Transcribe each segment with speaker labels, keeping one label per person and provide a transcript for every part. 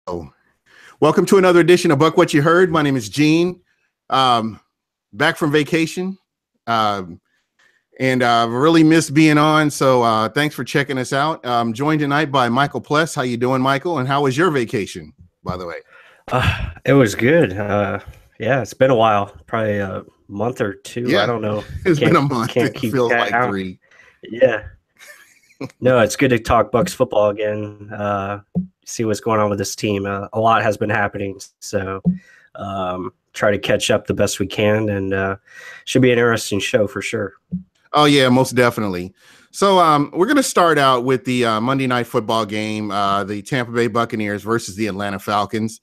Speaker 1: Oh, welcome to another edition of Buck What You Heard. My name is Gene. Back from vacation, and really missed being on. So thanks for checking us out. I'm joined tonight by Michael Pless. How you doing, Michael? And how was your vacation, by the way?
Speaker 2: It was good. Yeah, it's been a while, probably a month or two. I
Speaker 1: Yeah,
Speaker 2: don't know.
Speaker 1: it's been
Speaker 2: Can't
Speaker 1: a month.
Speaker 2: can't
Speaker 1: It
Speaker 2: keep
Speaker 1: feels like
Speaker 2: count.
Speaker 1: 3.
Speaker 2: Yeah. No, it's good to talk Bucks football again. See what's going on with this team. A lot has been happening, so try to catch up the best we can, and should be an interesting show for sure.
Speaker 1: Oh yeah, most definitely. So we're going to start out with the Monday Night Football game, the Tampa Bay Buccaneers versus the Atlanta Falcons,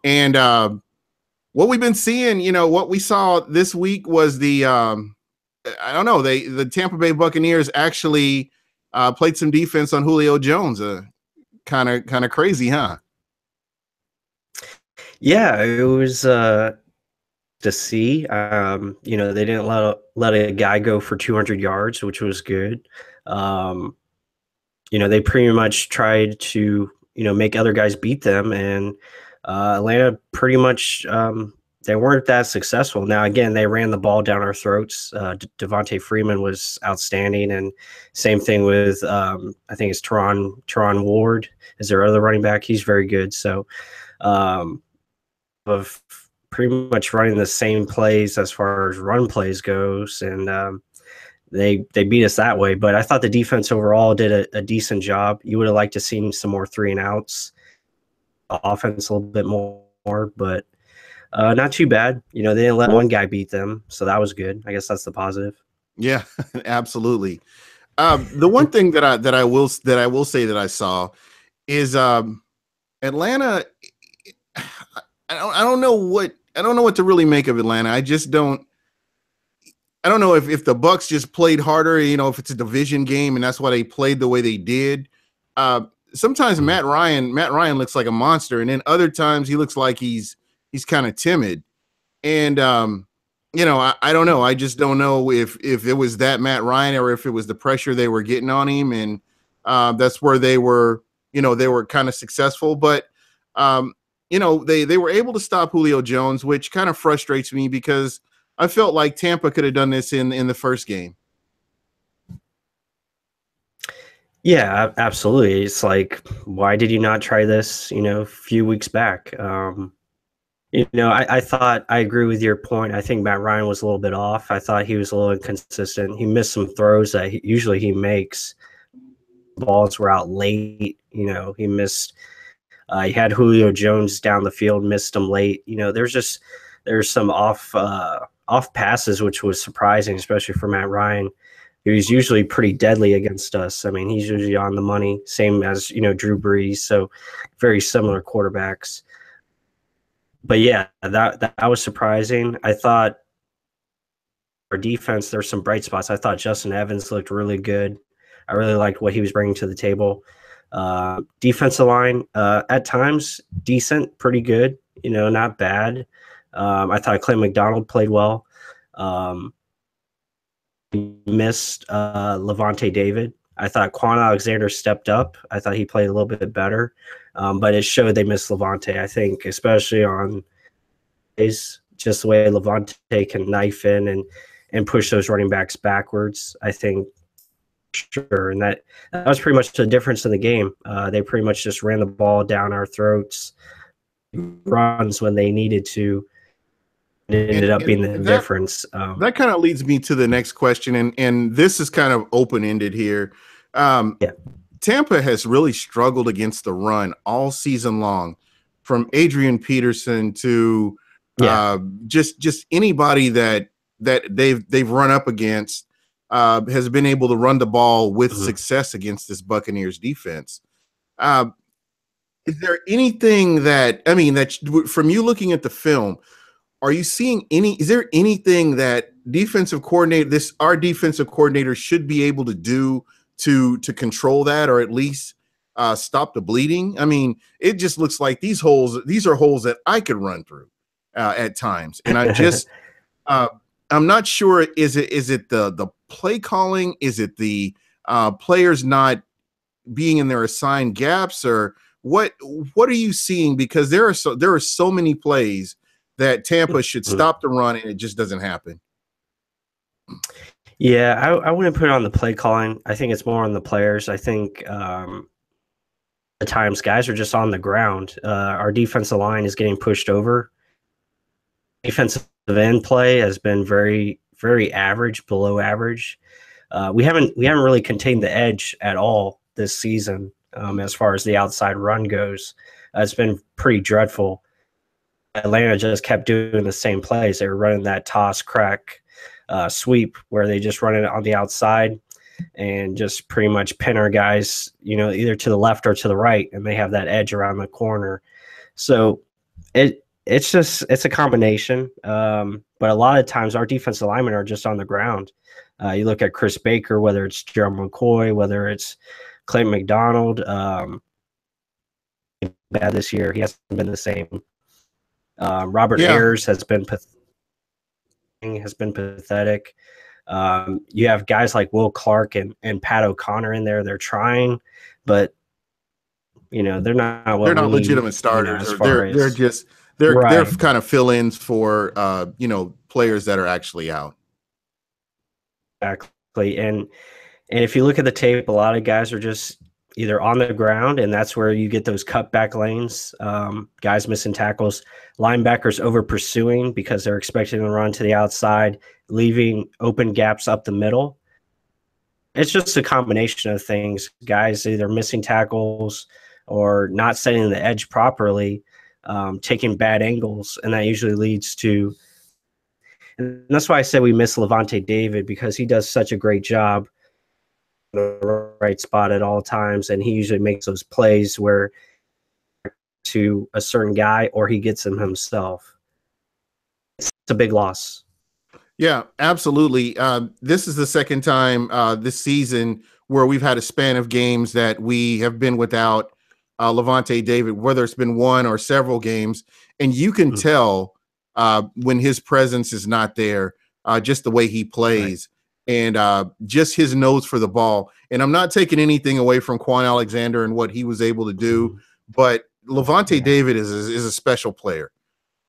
Speaker 1: and what we've been seeing, what we saw this week was I don't know, the Tampa Bay Buccaneers actually played some defense on Julio Jones. Kind of crazy, huh?
Speaker 2: Yeah, it was to see. They didn't let a guy go for 200 yards, which was good. They pretty much tried to make other guys beat them, and Atlanta pretty much they weren't that successful. Now again, they ran the ball down our throats. Devontae Freeman was outstanding, and same thing with I think it's Teron Ward is their other running back. He's very good. So of pretty much running the same plays as far as run plays goes, and they beat us that way. But I thought the defense overall did a decent job. You would have liked to seen some more 3 and outs, offense a little bit more, but not too bad. They didn't let one guy beat them, so that was good. I guess that's the positive.
Speaker 1: Yeah, absolutely. The one thing that I will say that I saw is Atlanta. I don't know what to really make of Atlanta. I don't know if the Bucs just played harder, if it's a division game and that's why they played the way they did. Sometimes Matt Ryan looks like a monster, and then other times he looks like he's kind of timid. And I don't know. I just don't know if it was that Matt Ryan or if it was the pressure they were getting on him, and that's where they were kind of successful. But they were able to stop Julio Jones, which kind of frustrates me because I felt like Tampa could have done this in the first game.
Speaker 2: Yeah, absolutely. It's like, why did you not try this, a few weeks back? I thought I agree with your point. I think Matt Ryan was a little bit off. I thought he was a little inconsistent. He missed some throws that usually he makes. Balls were out late. He missed. He had Julio Jones down the field, missed him late. There's some off passes, which was surprising, especially for Matt Ryan. He was usually pretty deadly against us. I mean, he's usually on the money, same as Drew Brees. So very similar quarterbacks. But yeah, that was surprising. I thought our defense, there's some bright spots. I thought Justin Evans looked really good. I really liked what he was bringing to the table. Defensive line, at times, decent, pretty good, not bad. I thought Clint McDonald played well. Missed Levante David. I thought Quan Alexander stepped up. I thought he played a little bit better, but it showed they missed Levante. I think, especially on is just the way Levante can knife in and push those running backs backwards. I think sure, and that was pretty much the difference in the game. They pretty much just ran the ball down our throats, runs when they needed to. It ended up being the difference.
Speaker 1: That kind of leads me to the next question, and this is kind of open-ended here.
Speaker 2: Yeah.
Speaker 1: Tampa has really struggled against the run all season long, from Adrian Peterson to just anybody that they've run up against has been able to run the ball with success against this Buccaneers defense. Is there anything that from you looking at the film, are you seeing is there anything that our defensive coordinator should be able to do to control that, or at least stop the bleeding? I mean, it just looks like these are holes that I could run through at times. And I'm not sure, is it the play calling? Is it the players not being in their assigned gaps, or what are you seeing? Because there are so many plays that Tampa should stop the run, and it just doesn't happen.
Speaker 2: Yeah, I wouldn't put it on the play calling. I think it's more on the players. I think at times guys are just on the ground. Our defensive line is getting pushed over. Defensive end play has been very, very average, below average. We haven't really contained the edge at all this season as far as the outside run goes. It's been pretty dreadful. Atlanta just kept doing the same plays. They were running that toss, crack, sweep where they just run it on the outside and just pretty much pin our guys, either to the left or to the right, and they have that edge around the corner. So it's a combination. But a lot of times our defensive linemen are just on the ground. You look at Chris Baker, whether it's Gerald McCoy, whether it's Clayton McDonald, bad this year. He hasn't been the same. Robert Ayers has been pathetic. You have guys like Will Clark and Pat O'Connor in there. They're trying, but they're not.
Speaker 1: They're not legitimate starters. They're kind of fill-ins for players that are actually out.
Speaker 2: Exactly, and if you look at the tape, a lot of guys are just either on the ground, and that's where you get those cutback lanes, guys missing tackles, linebackers over pursuing because they're expecting to run to the outside, leaving open gaps up the middle. It's just a combination of things. Guys either missing tackles or not setting the edge properly, taking bad angles, and that usually leads to. And that's why I said we miss Levante David, because he does such a great job in the right spot at all times, and he usually makes those plays where to a certain guy or he gets him himself. It's a big loss.
Speaker 1: Yeah, absolutely. This is the second time this season where we've had a span of games that we have been without Levante David, whether it's been one or several games, and you can tell when his presence is not there, just the way he plays, right, and just his nose for the ball. And I'm not taking anything away from Quan Alexander and what he was able to do, but Levante David is a special player.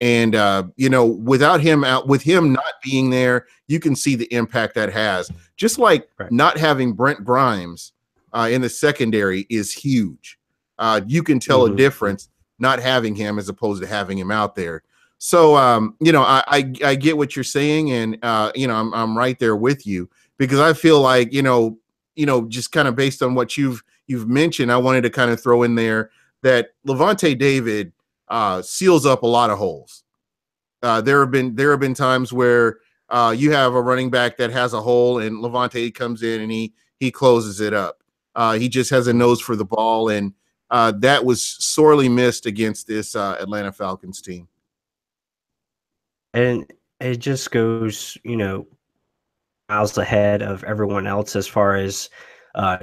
Speaker 1: And, without him with him not being there, you can see the impact that has. Just like not having Brent Grimes in the secondary is huge. You can tell a difference not having him as opposed to having him out there. So, I get what you're saying, and I'm right there with you, because I feel like just kind of based on what you've mentioned, I wanted to kind of throw in there that Levante David seals up a lot of holes. There have been times where you have a running back that has a hole, and Levante comes in and he closes it up. He just has a nose for the ball, and that was sorely missed against this Atlanta Falcons team.
Speaker 2: And it just goes, miles ahead of everyone else as far as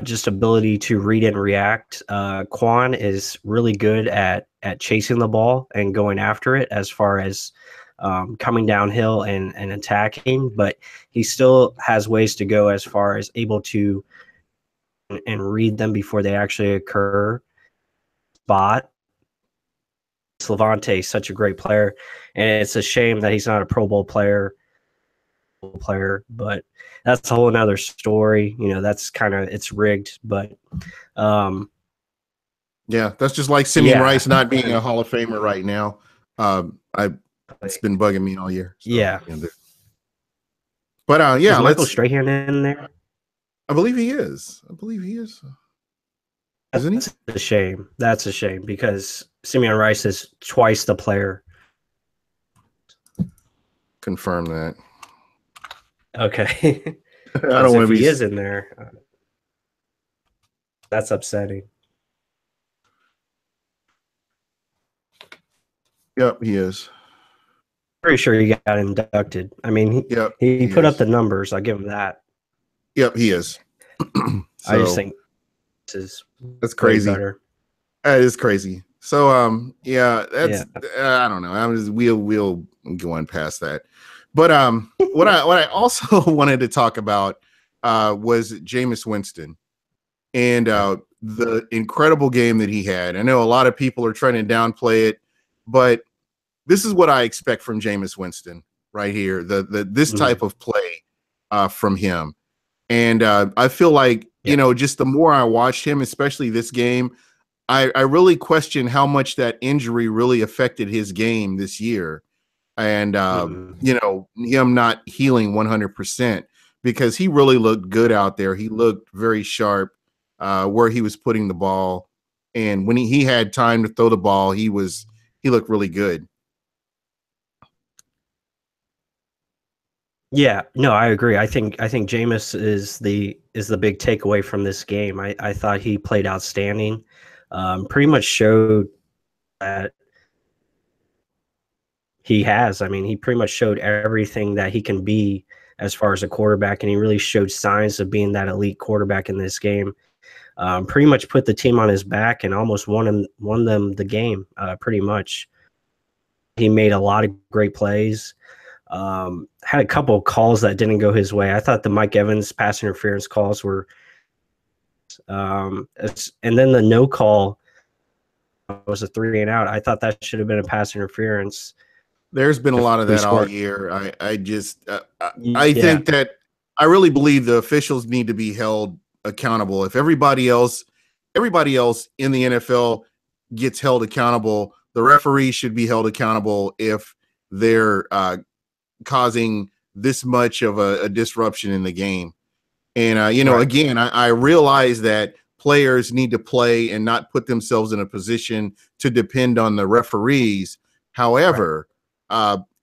Speaker 2: just ability to read and react. Quan is really good at chasing the ball and going after it as far as coming downhill and attacking, but he still has ways to go as far as able to and read them before they actually occur. Spot. Levante is such a great player, and it's a shame that he's not a Pro Bowl player, but that's a whole nother story. That's kind of, it's rigged, but
Speaker 1: yeah, that's just like Simeon Rice not being a Hall of Famer right now. It's been bugging me all year. So, but
Speaker 2: is Michael Strahan in there?
Speaker 1: I believe he is. Isn't he?
Speaker 2: That's a shame because Simeon Rice is twice the player.
Speaker 1: Confirm that.
Speaker 2: Okay.
Speaker 1: I don't want to be.
Speaker 2: He is in there. That's upsetting.
Speaker 1: Yep, he is.
Speaker 2: Pretty sure he got inducted. I mean, he put up the numbers. I'll give him that.
Speaker 1: Yep, he is.
Speaker 2: I just think
Speaker 1: that's crazy.
Speaker 2: Better.
Speaker 1: That is crazy. So I don't know. We'll go on past that. But what I also wanted to talk about was Jameis Winston. And the incredible game that he had. I know a lot of people are trying to downplay it, but this is what I expect from Jameis Winston right here. This type of play from him. And I feel like, just the more I watched him, especially this game, I really question how much that injury really affected his game this year. And, him not healing 100%, because he really looked good out there. He looked very sharp where he was putting the ball. And when he had time to throw the ball, he looked really good.
Speaker 2: Yeah, no, I agree. I think Jameis is the big takeaway from this game. I thought he played outstanding. Pretty much showed that he has. I mean, he pretty much showed everything that he can be as far as a quarterback, and he really showed signs of being that elite quarterback in this game. Pretty much put the team on his back and almost won them the game. Pretty much, he made a lot of great plays. Had a couple of calls that didn't go his way. I thought the Mike Evans pass interference calls were, and then the no call was a 3 and out. I thought that should have been a pass interference.
Speaker 1: There's been a lot of that all year. I think that I really believe the officials need to be held accountable. If everybody else in the NFL gets held accountable, the referees should be held accountable if they're causing this much of a disruption in the game. And, again, I realize that players need to play and not put themselves in a position to depend on the referees. However,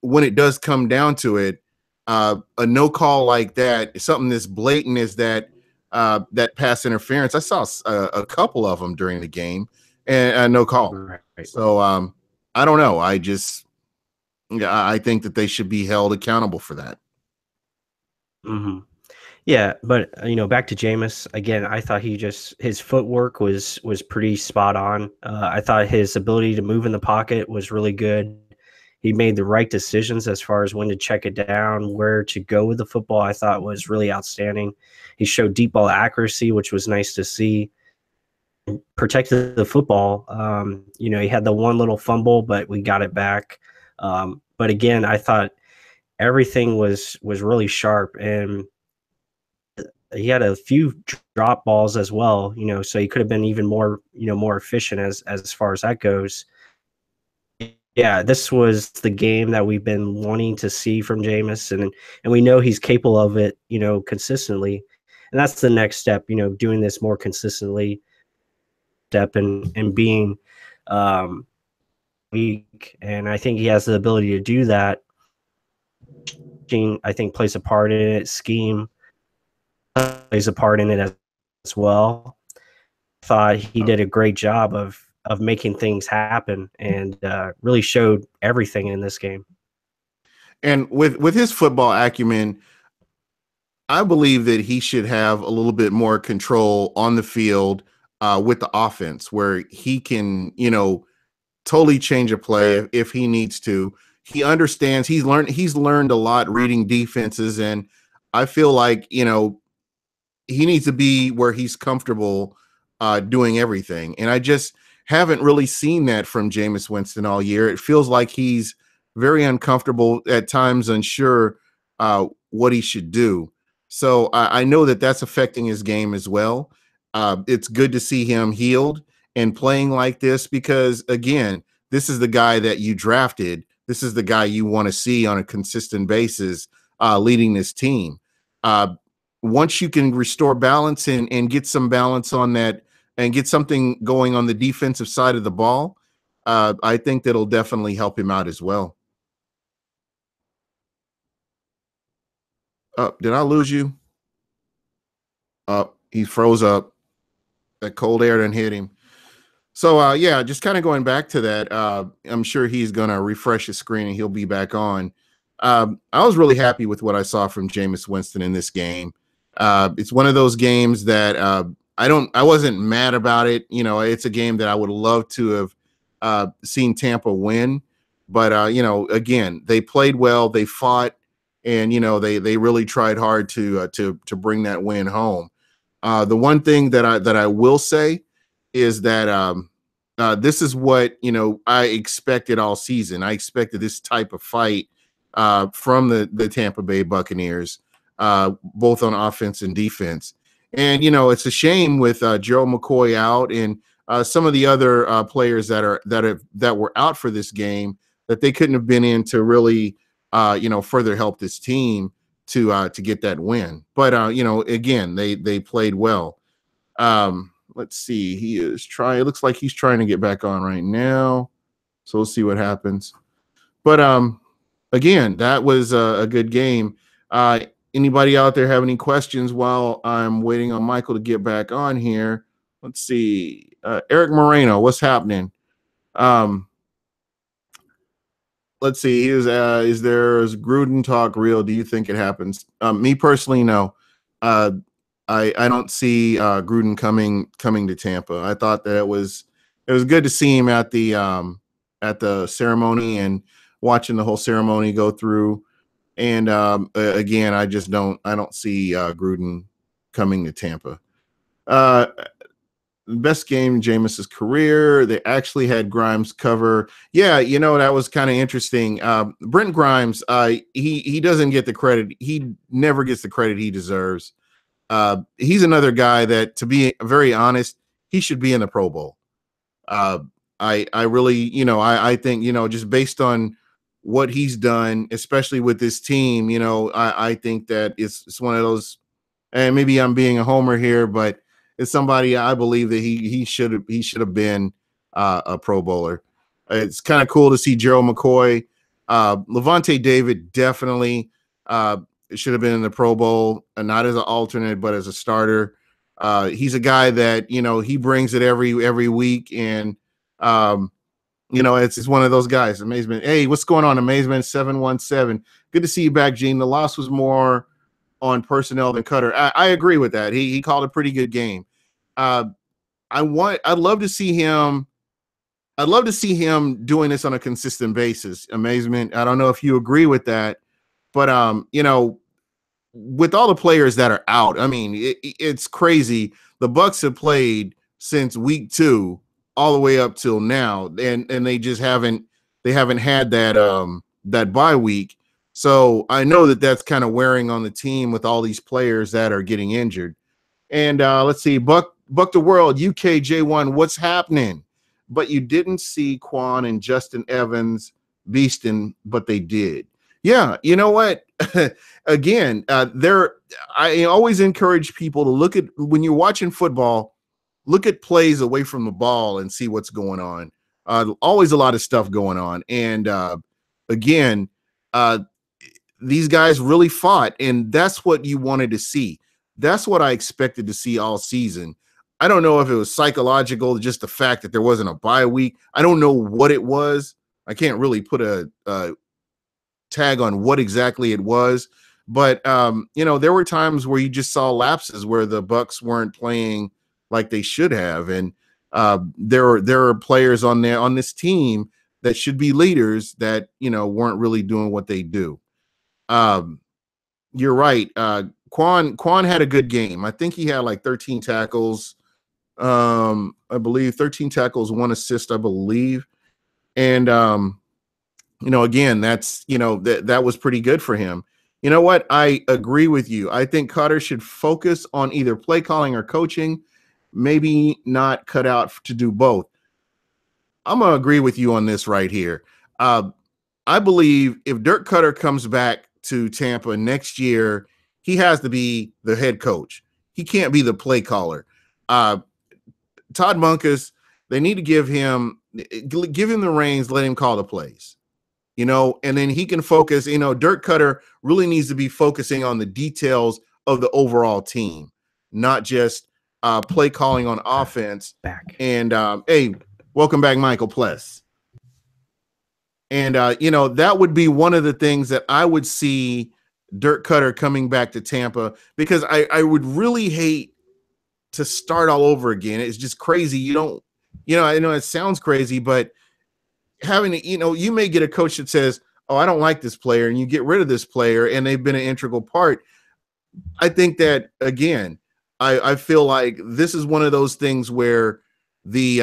Speaker 1: when it does come down to it, a no call like that, something as blatant as that pass interference, I saw a couple of them during the game, and a no call. Right. So I don't know. I think that they should be held accountable for that.
Speaker 2: Mm-hmm. Yeah, but back to Jameis again. I thought his footwork was pretty spot on. I thought his ability to move in the pocket was really good. He made the right decisions as far as when to check it down, where to go with the football. I thought was really outstanding. He showed deep ball accuracy, which was nice to see. Protected the football. He had the one little fumble, but we got it back. But again, I thought everything was really sharp, and he had a few drop balls as well. So he could have been even more efficient as far as that goes. Yeah, this was the game that we've been wanting to see from Jameis, and we know he's capable of it, consistently. And that's the next step, doing this more consistently, and being weak. And I think he has the ability to do that. I think plays a part in it. Scheme plays a part in it as well. Thought he did a great job of making things happen, and really showed everything in this game.
Speaker 1: And with his football acumen, I believe that he should have a little bit more control on the field with the offense, where he can, totally change a play if he needs to. He understands. He's learned a lot reading defenses, and I feel like he needs to be where he's comfortable doing everything. And I just haven't really seen that from Jameis Winston all year. It feels like he's very uncomfortable at times, unsure what he should do. So I know that that's affecting his game as well. It's good to see him healed and playing like this, because, again, this is the guy that you drafted. This is the guy you want to see on a consistent basis leading this team. Once you can restore balance and get some balance on that and get something going on the defensive side of the ball, I think that'll definitely help him out as well. Did I lose you? He froze up. That cold air didn't hit him. So, yeah, just kind of going back to that, I'm sure he's going to refresh his screen and he'll be back on. I was really happy with what I saw from Jameis Winston in this game. It's one of those games that I wasn't mad about it. It's a game that I would love to have seen Tampa win. But, again, they played well, they fought, and, they really tried hard to bring that win home. The one thing that I will say is that this is what I expected all season. I expected this type of fight from the Tampa Bay Buccaneers, both on offense and defense. And it's a shame with Joe McCoy out and some of the other players that were out for this game, that they couldn't have been in to really further help this team to get that win. But again, they played well. Let's see. He is trying. It looks like he's trying to get back on right now. So we'll see what happens. But again, that was a good game. Anybody out there have any questions while I'm waiting on Michael to get back on here? Let's see. Eric Moreno, what's happening? Let's see. Is Gruden talk real? Do you think it happens? Me personally, no. I don't see Gruden coming to Tampa. I thought that it was good to see him at the ceremony and watching the whole ceremony go through. And again, I don't see Gruden coming to Tampa. Best game in Jameis's career. They actually had Grimes cover. Yeah, that was kind of interesting. Brent Grimes, he doesn't get the credit. He never gets the credit he deserves. He's another guy that, to be very honest, he should be in the Pro Bowl. I really, I think, just based on what he's done, especially with this team, I think that it's one of those, and maybe I'm being a homer here, but it's somebody I believe that he should have been a Pro Bowler. It's kind of cool to see Gerald McCoy. Levante David definitely should have been in the Pro Bowl, not as an alternate, but as a starter. He's a guy that, he brings it every week. And, it's one of those guys. Amazement. Hey, what's going on? Amazement 717. Good to see you back, Gene. The loss was more on personnel than Cutter. I agree with that. He called a pretty good game. I'd love to see him doing this on a consistent basis. Amazement. I don't know if you agree with that, but with all the players that are out, I mean, it's crazy. The Bucs have played since week 2 all the way up till now, and they just haven't had that bye week. So I know that that's kind of wearing on the team with all these players that are getting injured. And let's see, Buck the World, UKJ1, what's happening? But you didn't see Quan and Justin Evans beasting, but they did. Yeah, you know what? Again, I always encourage people to look at, when you're watching football, look at plays away from the ball and see what's going on. Always a lot of stuff going on. And again, these guys really fought, and that's what you wanted to see. That's what I expected to see all season. I don't know if it was psychological, just the fact that there wasn't a bye week. I don't know what it was. I can't really put a tag on what exactly it was. But, there were times where you just saw lapses where the Bucs weren't playing like they should have. And there are players on this team that should be leaders that, weren't really doing what they do. You're right. Quan had a good game. I think he had like 13 tackles. I believe 13 tackles, 1 assist, I believe. And, again, that's, that was pretty good for him. You know what? I agree with you. I think Cotter should focus on either play calling or coaching, maybe not cut out to do both. I'm going to agree with you on this right here. I believe if Dirk Cutter comes back to Tampa next year, he has to be the head coach. He can't be the play caller. Todd Monkus, they need to give him the reins, let him call the plays, and then he can focus. Dirk Cutter really needs to be focusing on the details of the overall team, not just play calling on offense.
Speaker 2: Back.
Speaker 1: And hey, welcome back, Michael Pless. And that would be one of the things that I would see Dirk Cutter coming back to Tampa, because I would really hate to start all over again. It's just crazy. I know it sounds crazy, but having you may get a coach that says, oh, I don't like this player, and you get rid of this player and they've been an integral part. I think that, again, I feel like this is one of those things where the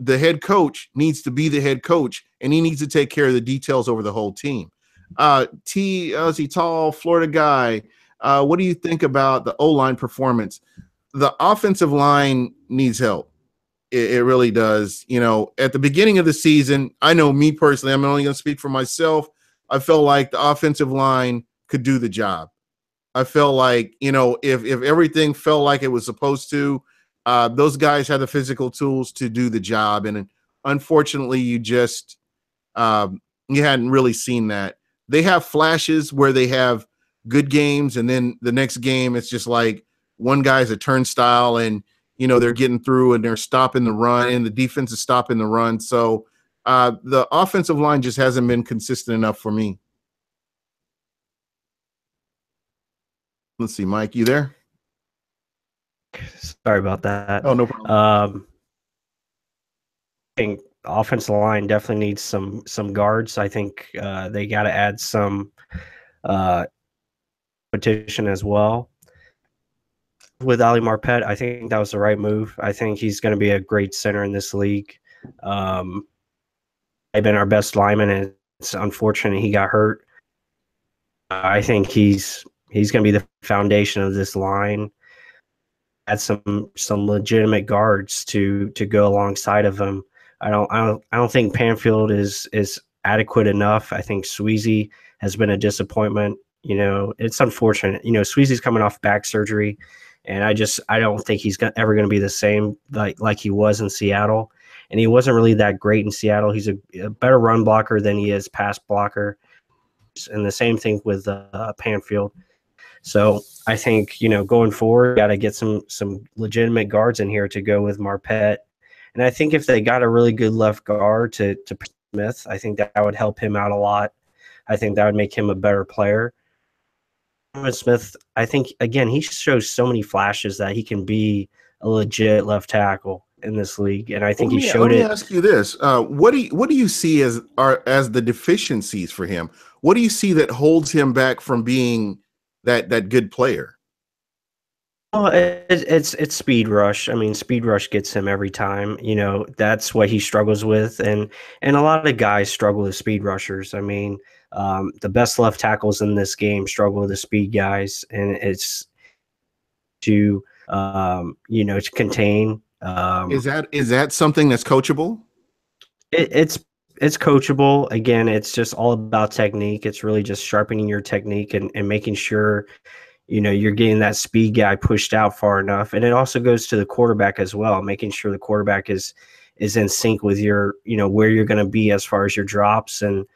Speaker 1: head coach needs to be the head coach, and he needs to take care of the details over the whole team. Is he tall, Florida guy? What do you think about the O-line performance? The offensive line needs help. It really does. You know, at the beginning of the season, I know me personally, I'm only going to speak for myself. I felt like the offensive line could do the job. I felt like, you know, if everything felt like it was supposed to, those guys had the physical tools to do the job. And unfortunately, you hadn't really seen that. They have flashes where they have good games, and then the next game, it's just like one guy's a turnstile, and, you know, they're getting through and they're stopping the run, and the defense is stopping the run. So the offensive line just hasn't been consistent enough for me. Let's see, Mike, you there?
Speaker 2: Sorry about that.
Speaker 1: Oh, no problem.
Speaker 2: I think offensive line definitely needs some guards. I think they got to add some competition as well. With Ali Marpet, I think that was the right move. I think he's going to be a great center in this league. They've been our best lineman, and it's unfortunate he got hurt. I think he's going to be the foundation of this line. Add some legitimate guards to go alongside of him. I don't think Panfield is adequate enough. I think Sweezy has been a disappointment. You know, it's unfortunate. You know, Sweezy's coming off back surgery, and I don't think he's ever going to be the same like he was in Seattle. And he wasn't really that great in Seattle. He's a better run blocker than he is pass blocker. And the same thing with Panfield. So I think, you know, going forward, got to get some legitimate guards in here to go with Marpet. And I think if they got a really good left guard to Smith, I think that would help him out a lot. I think that would make him a better player. Smith, I think, again, he shows so many flashes that he can be a legit left tackle in this league, and I think he showed it.
Speaker 1: Let me ask you this: what do you see as the deficiencies for him? What do you see that holds him back from being that good player?
Speaker 2: Oh, it's speed rush. I mean, speed rush gets him every time. You know, that's what he struggles with, and a lot of guys struggle with speed rushers. I mean, the best left tackles in this game struggle with the speed guys, and it's to to contain.
Speaker 1: Is that something that's coachable?
Speaker 2: It's coachable. Again, it's just all about technique. It's really just sharpening your technique and making sure, you know, you're getting that speed guy pushed out far enough. And it also goes to the quarterback as well, making sure the quarterback is in sync with your, you know, where you're going to be as far as your drops, and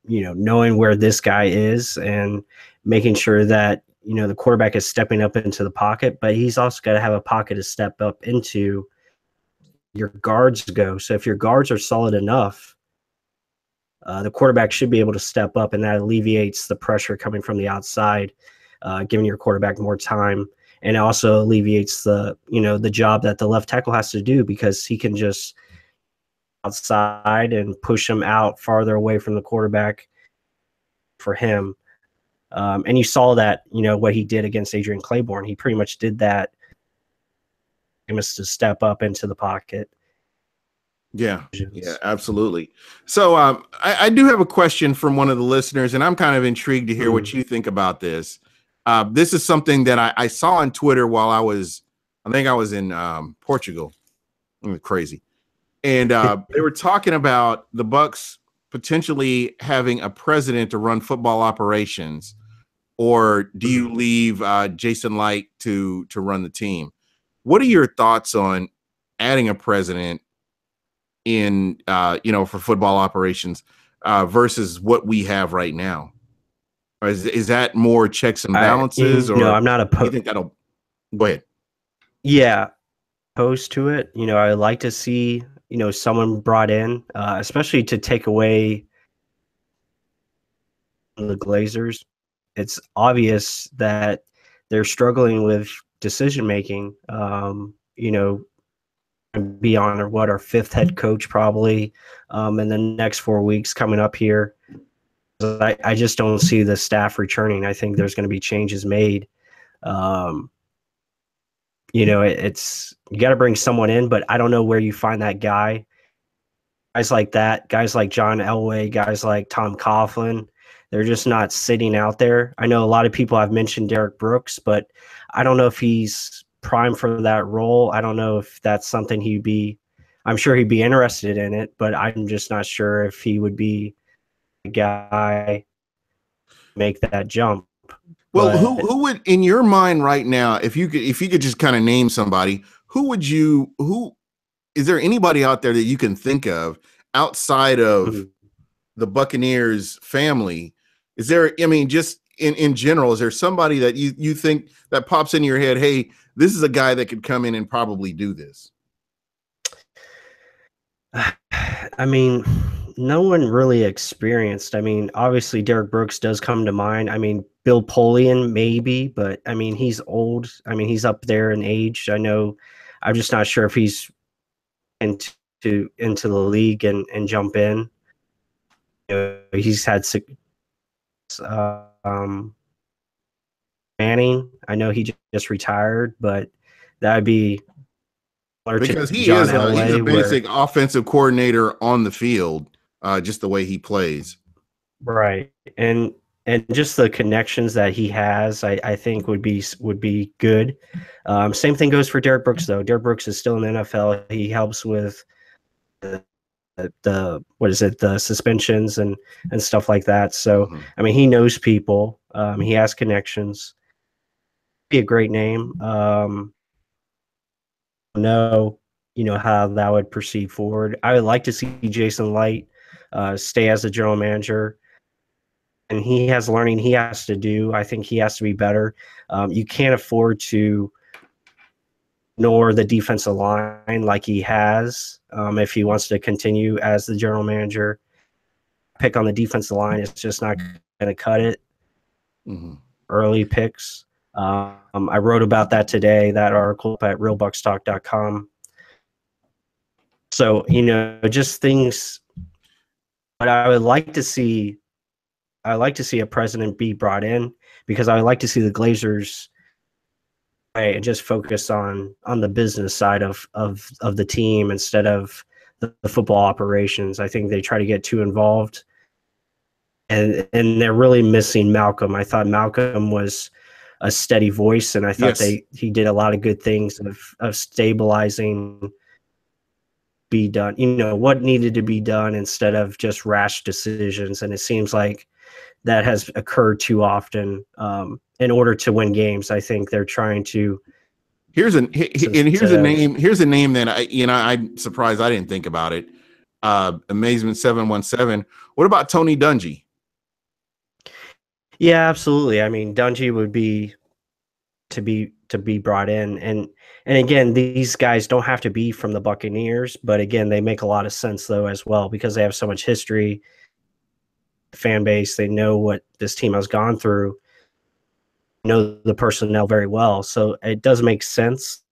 Speaker 2: knowing where this guy is, and making sure that, you know, the quarterback is stepping up into the pocket, but he's also got to have a pocket to step up into. Your guards go. So if your guards are solid enough, the quarterback should be able to step up, and that alleviates the pressure coming from the outside, giving your quarterback more time, and also alleviates the job that the left tackle has to do, because he can just outside and push him out farther away from the quarterback for him. And you saw that, you know, what he did against Adrian Claiborne. He pretty much did that. He must to step up into the pocket.
Speaker 1: Yeah, absolutely. So I do have a question from one of the listeners, and I'm kind of intrigued to hear what you think about this. This is something that I saw on Twitter while I think I was in Portugal. Crazy. And they were talking about the Bucs potentially having a president to run football operations, or do you leave Jason Light to run the team? What are your thoughts on adding a president in, for football operations versus what we have right now? Or is that more checks and balances?
Speaker 2: No, I'm not opposed.
Speaker 1: You think that'll go ahead?
Speaker 2: Yeah, opposed to it. You know, I would like to see, you know, someone brought in, especially to take away the Glazers. It's obvious that they're struggling with decision making. Be on our fifth head coach probably in the next 4 weeks coming up here. I just don't see the staff returning. I think there's going to be changes made. it's you got to bring someone in, but I don't know where you find that guy. Guys like that, guys like John Elway, guys like Tom Coughlin, they're just not sitting out there. I know a lot of people have mentioned Derek Brooks, but I don't know if he's prime for that role. I don't know if that's something I'm sure he'd be interested in it, but I'm just not sure if he would be a guy make that jump.
Speaker 1: Well,
Speaker 2: But
Speaker 1: who would, in your mind right now, if you could just kind of name somebody, who is there anybody out there that you can think of outside of the Buccaneers family? Is there, I mean, just in general, is there somebody that you think that pops in your head? Hey, this is a guy that could come in and probably do this.
Speaker 2: I mean, no one really experienced. I mean, obviously Derek Brooks does come to mind. I mean, Bill Polian maybe, but I mean, he's old. I mean, he's up there in age. I know. I'm just not sure if he's into the league and jump in. He's had Manning. I know he just retired, but that'd be
Speaker 1: because he's a basic offensive coordinator on the field, just the way he plays.
Speaker 2: Right. And just the connections that he has, I think would be good. Same thing goes for Derek Brooks, though. Derek Brooks is still in the NFL. He helps with the suspensions and stuff like that. So, I mean, he knows people. He has connections. Be a great name. Know how that would proceed forward. I would like to see Jason Light stay as the general manager, and he has learning he has to do. I think he has to be better. You can't afford to ignore the defensive line like he has if he wants to continue as the general manager. Pick on the defensive line, it's just not going to cut it. Early picks. I wrote about that today, that article at realbuckstalk.com. So, just things. But I would like to see a president be brought in, because I would like to see the Glazers and just focus on the business side of the team instead of the football operations. I think they try to get too involved, and they're really missing Malcolm. I thought Malcolm was a steady voice, and I thought he did a lot of good things of stabilizing be done, what needed to be done instead of just rash decisions. And it seems like that has occurred too often in order to win games. I think they're trying to.
Speaker 1: Here's a name that I'm surprised I didn't think about it. Amazement 717. What about Tony Dungy?
Speaker 2: Yeah, absolutely. I mean, Dungy would be to be brought in, and again, these guys don't have to be from the Buccaneers, but again, they make a lot of sense though as well, because they have so much history, fan base. They know what this team has gone through, know the personnel very well, so it does make sense.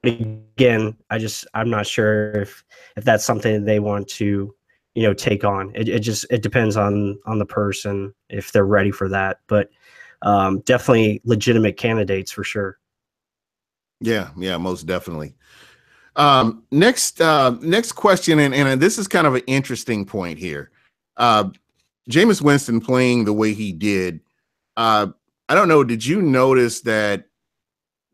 Speaker 2: But again, I'm not sure if that's something they want to take on. It depends on the person if they're ready for that, but definitely legitimate candidates for sure.
Speaker 1: Yeah, most definitely. Next question, and this is kind of an interesting point here. Jameis Winston playing the way he did. I don't know. Did you notice that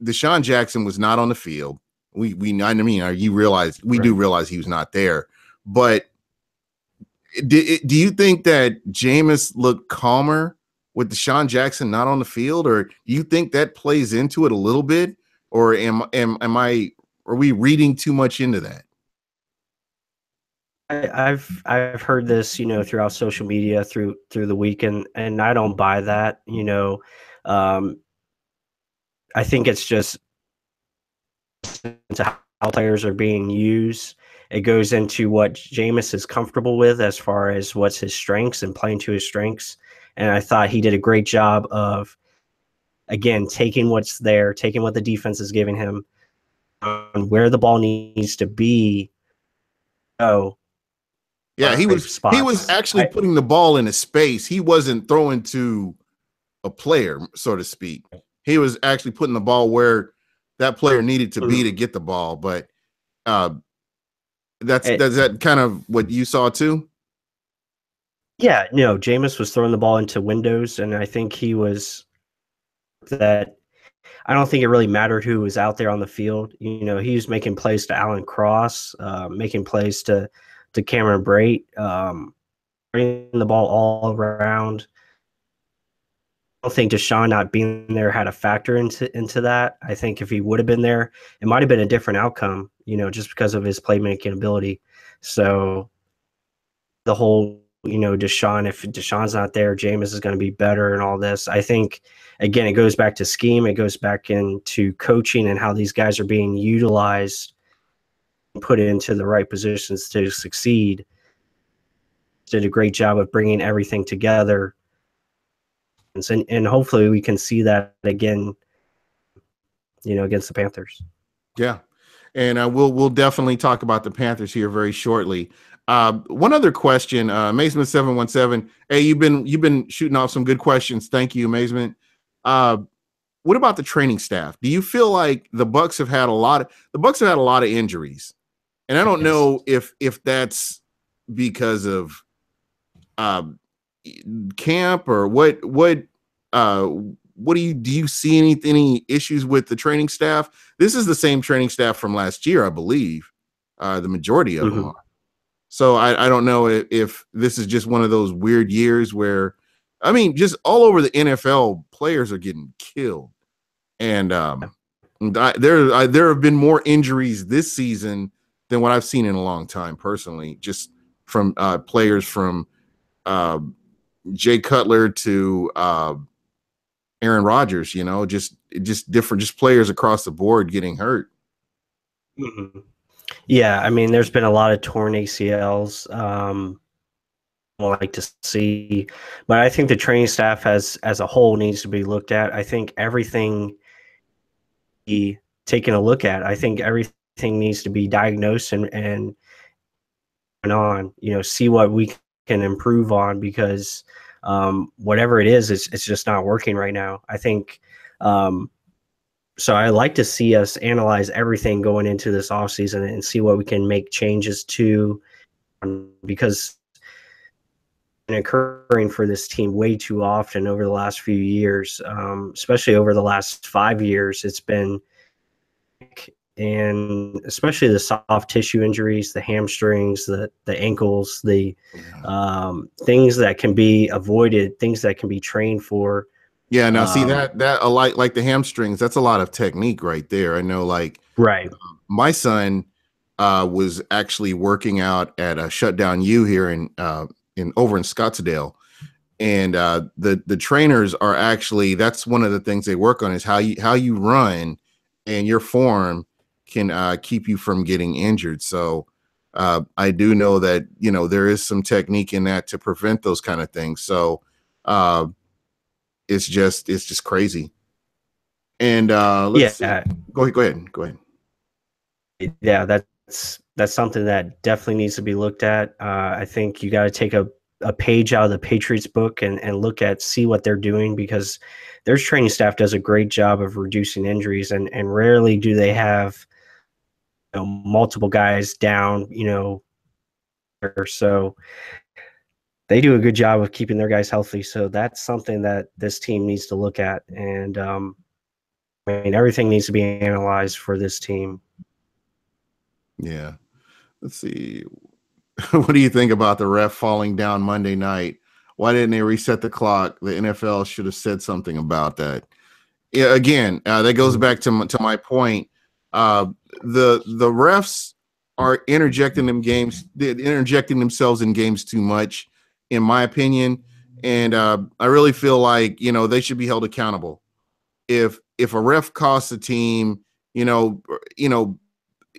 Speaker 1: Deshaun Jackson was not on the field? You realize we do realize he was not there, but do you think that Jameis looked calmer with Deshaun Jackson not on the field, or do you think that plays into it a little bit, or are we reading too much into that?
Speaker 2: I've heard this, throughout social media through the weekend, and I don't buy that. I think it's just how players are being used. It goes into what Jameis is comfortable with as far as what's his strengths and playing to his strengths. And I thought he did a great job of, again, taking what's there, taking what the defense is giving him, where the ball needs to be.
Speaker 1: Yeah, he was actually putting the ball in a space. He wasn't throwing to a player, so to speak. He was actually putting the ball where that player needed to be to get the ball. But that's that kind of what you saw too?
Speaker 2: Yeah, no, Jameis was throwing the ball into windows, and I think he was that. I don't think it really mattered who was out there on the field. You know, he was making plays to Alan Cross, making plays to Cameron Brate, bringing the ball all around. I don't think Deshaun not being there had a factor into that. I think if he would have been there, it might have been a different outcome, you know, just because of his playmaking ability. So the whole, you know, Deshaun, if Deshaun's not there, Jameis is going to be better and all this. I think, again, it goes back to scheme. It goes back into coaching and how these guys are being utilized and put into the right positions to succeed. Did a great job of bringing everything together. And hopefully we can see that again, you know, against the Panthers.
Speaker 1: Yeah. And we'll definitely talk about the Panthers here very shortly. One other question, Amazement 717. Hey, you've been shooting off some good questions. Thank you, Amazement. What about the training staff? Do you feel like the Bucs have had a lot of injuries? And I don't know if that's because of camp or what do you see any issues with the training staff? This is the same training staff from last year, I believe. The majority of them are. So I don't know if this is just one of those weird years where, I mean, just all over the NFL, players are getting killed, and there have been more injuries this season than what I've seen in a long time, personally. Just from players from Jay Cutler to Aaron Rodgers, you know, just different, just players across the board getting hurt.
Speaker 2: Yeah, I mean, there's been a lot of torn ACLs. I like to see, but I think the training staff as a whole needs to be looked at. I think everything be taken a look at. I think everything needs to be diagnosed and on, you know, see what we can improve on, because whatever it is, it's just not working right now. I think so I like to see us analyze everything going into this offseason and see what we can make changes to, because been occurring for this team way too often over the last few years, especially over the last 5 years. It's been, and especially the soft tissue injuries, the hamstrings, the ankles, the things that can be avoided, things that can be trained for.
Speaker 1: Yeah, now see that like the hamstrings, that's a lot of technique right there. I know, like,
Speaker 2: right.
Speaker 1: My son was actually working out at a Shutdown U here in over in Scottsdale, and the trainers are actually, that's one of the things they work on, is how you run and your form can keep you from getting injured. So I do know that, you know, there is some technique in that to prevent those kind of things. So it's just crazy. And let's see. Go ahead.
Speaker 2: Yeah, that's something that definitely needs to be looked at. I think you got to take a page out of the Patriots book and look at, see what they're doing, because their training staff does a great job of reducing injuries, and rarely do they have, you know, multiple guys down, you know, or so. They do a good job of keeping their guys healthy. So that's something that this team needs to look at. And I mean, everything needs to be analyzed for this team.
Speaker 1: Yeah. Let's see. What do you think about the ref falling down Monday night? Why didn't they reset the clock? The NFL should have said something about that. Yeah, again, that goes back to my point. The refs are interjecting themselves in games too much, in my opinion. And I really feel like, you know, they should be held accountable. If a ref costs a team, you know,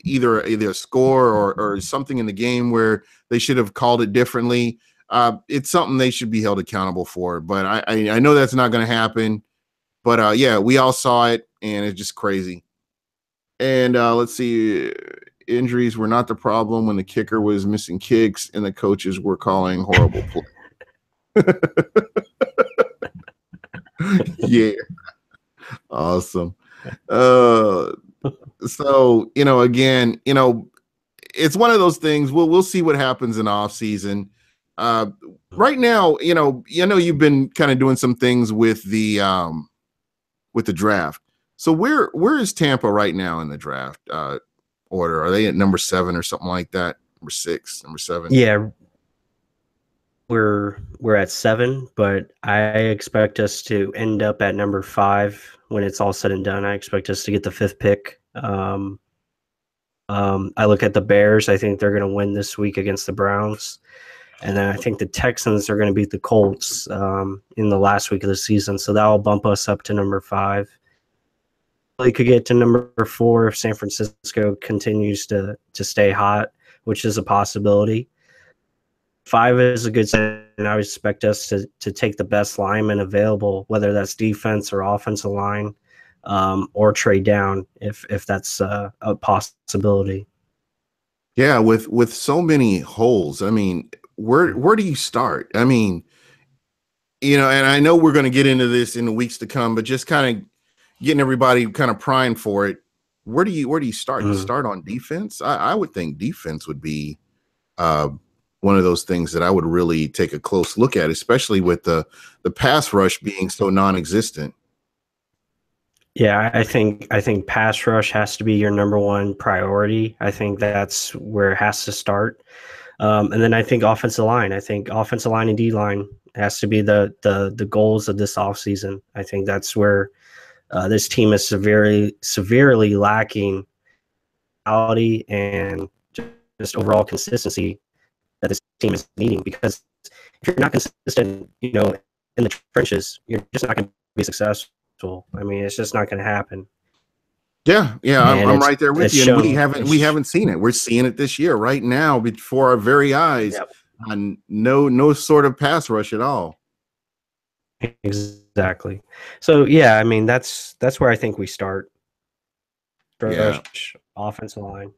Speaker 1: either a score or something in the game where they should have called it differently, it's something they should be held accountable for. But I know that's not going to happen. But yeah, we all saw it, and it's just crazy. And let's see, injuries were not the problem when the kicker was missing kicks and the coaches were calling horrible play. Yeah, awesome. So, again, it's one of those things. We'll see what happens in off season. Right now, you've been kind of doing some things with the draft. So where is Tampa right now in the draft order? Are they at number 7 or something like that? Number 6, number 7?
Speaker 2: Yeah, we're at 7, but I expect us to end up at number 5 when it's all said and done. I expect us to get the 5th pick. I look at the Bears. I think they're going to win this week against the Browns. And then I think the Texans are going to beat the Colts in the last week of the season. So that will bump us up to number 5. We could get to number 4 if San Francisco continues to stay hot, which is a possibility. 5 is a good set, and I would expect us to take the best lineman available, whether that's defense or offensive line, or trade down if that's a possibility.
Speaker 1: Yeah, with so many holes, I mean, where do you start? I mean, and I know we're going to get into this in the weeks to come, but just kind of getting everybody kind of primed for it. Where do you start? You start on defense? I would think defense would be one of those things that I would really take a close look at, especially with the pass rush being so non-existent.
Speaker 2: Yeah, I think pass rush has to be your number one priority. I think that's where it has to start. And then I think offensive line. I think offensive line and D-line has to be the goals of this offseason. I think that's where this team is severely lacking quality and just overall consistency that this team is needing. Because if you're not consistent, in the trenches, you're just not going to be successful. I mean, it's just not going to happen.
Speaker 1: Yeah, I'm right there with you. And we haven't seen it. We're seeing it this year, right now, before our very eyes. Yep. On no sort of pass rush at all.
Speaker 2: Exactly. So yeah, I mean that's where I think we start. Rush, offensive line.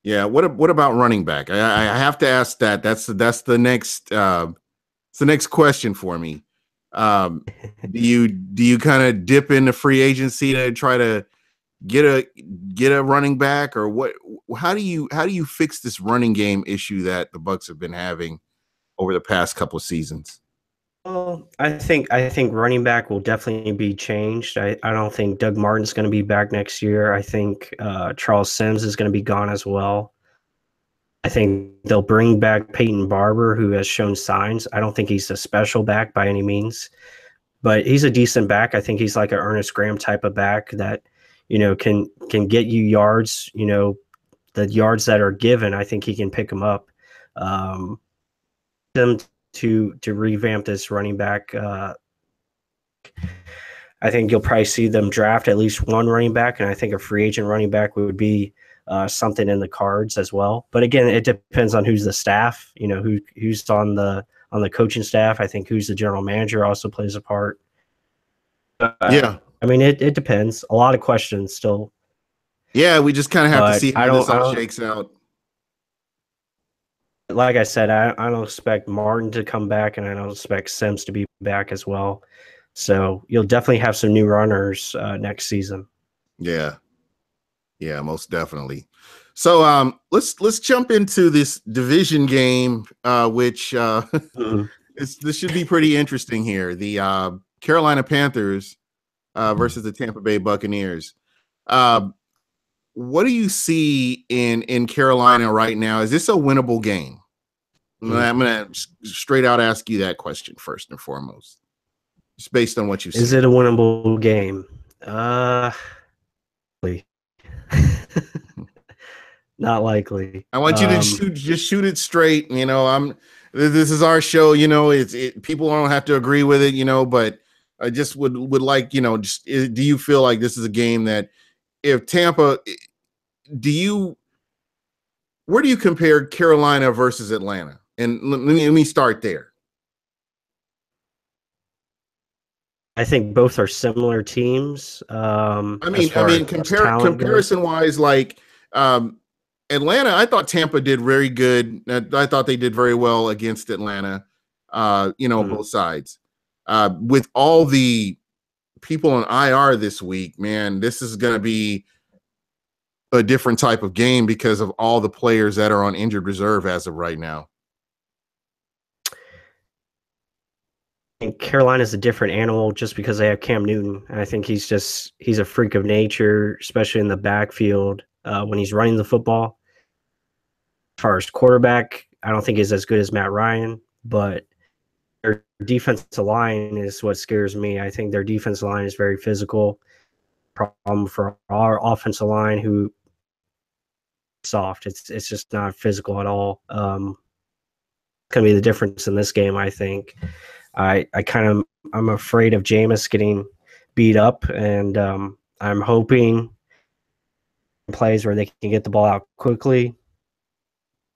Speaker 1: Yeah. What about running back? I have to ask that. That's the next. It's the next question for me. Do you kind of dip into free agency to try to get a running back, or what? How do you fix this running game issue that the Bucs have been having over the past couple of seasons?
Speaker 2: Well, I think running back will definitely be changed. I don't think Doug Martin's going to be back next year. I think Charles Sims is going to be gone as well. I think they'll bring back Peyton Barber, who has shown signs. I don't think he's a special back by any means, but he's a decent back. I think he's like an Ernest Graham type of back that, can get you yards, the yards that are given. I think he can pick them up. Them to revamp this running back. I think you'll probably see them draft at least one running back, and I think a free agent running back would be something in the cards as well. But again, it depends on who's the staff, who's on the coaching staff. I think who's the general manager also plays a part.
Speaker 1: Yeah.
Speaker 2: I mean, it depends. A lot of questions still.
Speaker 1: Yeah, we just kind of have to see how this all shakes out.
Speaker 2: Like I said, I don't expect Martin to come back, and I don't expect Sims to be back as well. So you'll definitely have some new runners next season.
Speaker 1: Yeah, most definitely. So let's jump into this division game, which this should be pretty interesting here. The Carolina Panthers versus the Tampa Bay Buccaneers. What do you see in Carolina right now? Is this a winnable game? I'm going to straight out ask you that question first and foremost, just based on what you've seen.
Speaker 2: Is it a winnable game? Not likely.
Speaker 1: I want you to shoot it straight. This is our show. People don't have to agree with it. But I just would like, do you feel like this is a game that if Tampa, where do you compare Carolina versus Atlanta? And let me start there.
Speaker 2: I think both are similar teams.
Speaker 1: Comparison wise, like Atlanta, I thought Tampa did very good. I thought they did very well against Atlanta. Both sides. With all the people on IR this week, man, this is going to be a different type of game because of all the players that are on injured reserve as of right now.
Speaker 2: And Carolina's a different animal just because they have Cam Newton. And I think he's a freak of nature, especially in the backfield when he's running the football. As far as quarterback, I don't think he's as good as Matt Ryan, but their defensive line is what scares me. I think their defensive line is very physical. Problem for our offensive line, who soft. It's just not physical at all. Gonna be the difference in this game, I think. I'm afraid of Jameis getting beat up, and I'm hoping plays where they can get the ball out quickly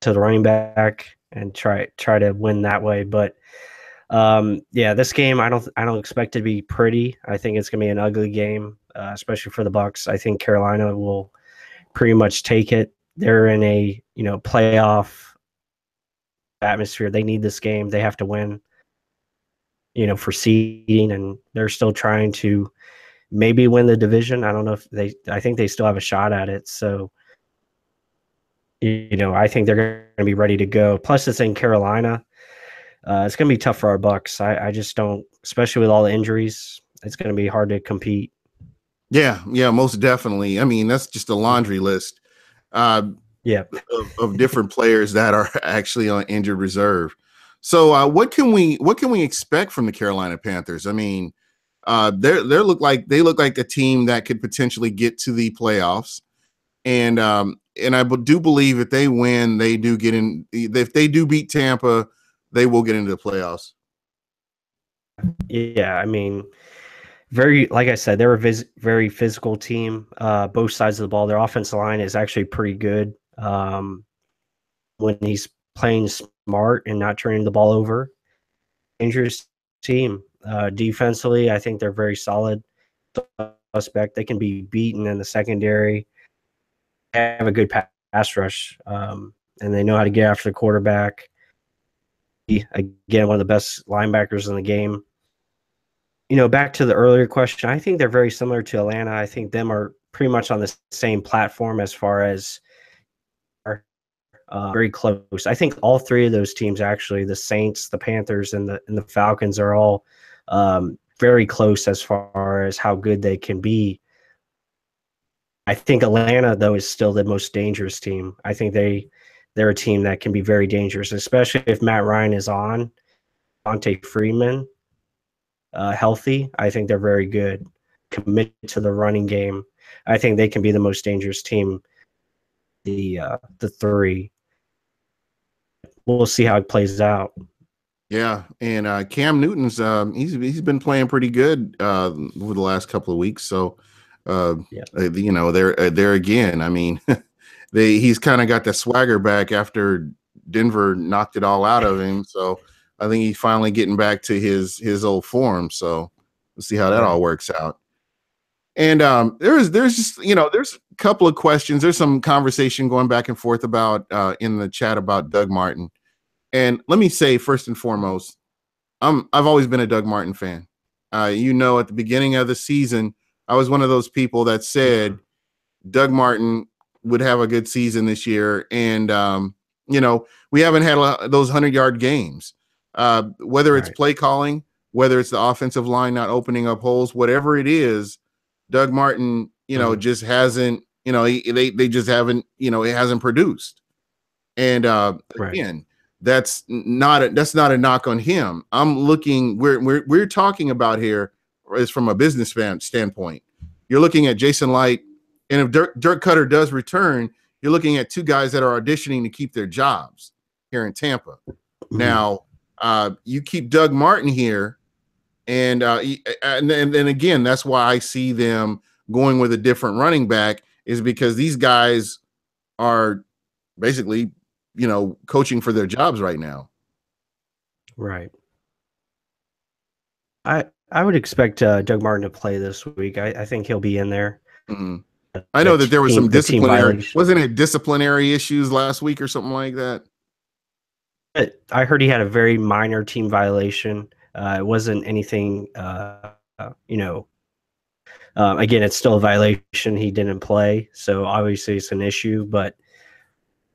Speaker 2: to the running back and try to win that way. But yeah, this game I don't expect it to be pretty. I think it's gonna be an ugly game, especially for the Bucs. I think Carolina will pretty much take it. They're in a playoff atmosphere. They need this game. They have to win, for seeding, and they're still trying to maybe win the division. I don't know if I think they still have a shot at it. So, I think they're going to be ready to go. Plus, it's in Carolina. It's going to be tough for our Bucs. I just don't, especially with all the injuries, it's going to be hard to compete.
Speaker 1: Yeah, most definitely. I mean, that's just a laundry list.
Speaker 2: Yeah,
Speaker 1: of different players that are actually on injured reserve. So what can we expect from the Carolina Panthers? I mean, they look like a team that could potentially get to the playoffs, and I do believe if they win, they do get in. If they do beat Tampa, they will get into the playoffs.
Speaker 2: Yeah, I mean, like I said, they're a very physical team. Both sides of the ball. Their offensive line is actually pretty good. When he's playing smart and not turning the ball over. Dangerous team. Defensively, I think they're very solid. Suspect. They can be beaten in the secondary. They have a good pass rush, and they know how to get after the quarterback. Again, one of the best linebackers in the game. Back to the earlier question, I think they're very similar to Atlanta. I think them are pretty much on the same platform as far as very close. I think all three of those teams, actually, the Saints, the Panthers, and the Falcons, are all very close as far as how good they can be. I think Atlanta, though, is still the most dangerous team. I think they're a team that can be very dangerous, especially if Matt Ryan is on. Devontae Freeman, healthy. I think they're very good. Committed to the running game. I think they can be the most dangerous team. The three. We'll see how it plays out.
Speaker 1: Yeah, and Cam Newton's he's been playing pretty good over the last couple of weeks. So, there again. I mean, he's kind of got the swagger back after Denver knocked it all out of him. So, I think he's finally getting back to his old form. So, we'll see how that all works out. And there's just there's a couple of questions. There's some conversation going back and forth about in the chat about Doug Martin. And let me say, first and foremost, I've always been a Doug Martin fan. At the beginning of the season, I was one of those people that said Doug Martin would have a good season this year. And, we haven't had those 100-yard games, whether it's play calling, whether it's the offensive line not opening up holes, whatever it is, Doug Martin, just hasn't, they just haven't, it hasn't produced. And again, that's not a knock on him. I'm looking we're talking about here is from a business standpoint. You're looking at Jason Light, and if Dirk Cutter does return, you're looking at two guys that are auditioning to keep their jobs here in Tampa. Now, you keep Doug Martin here, and then again, that's why I see them going with a different running back, is because these guys are basically coaching for their jobs right now.
Speaker 2: Right. I would expect Doug Martin to play this week. I think he'll be in there.
Speaker 1: Mm-hmm. I know that there was some disciplinary, wasn't it disciplinary issues last week or something like that?
Speaker 2: I heard he had a very minor team violation. It wasn't anything, Again, it's still a violation. He didn't play, so obviously it's an issue, but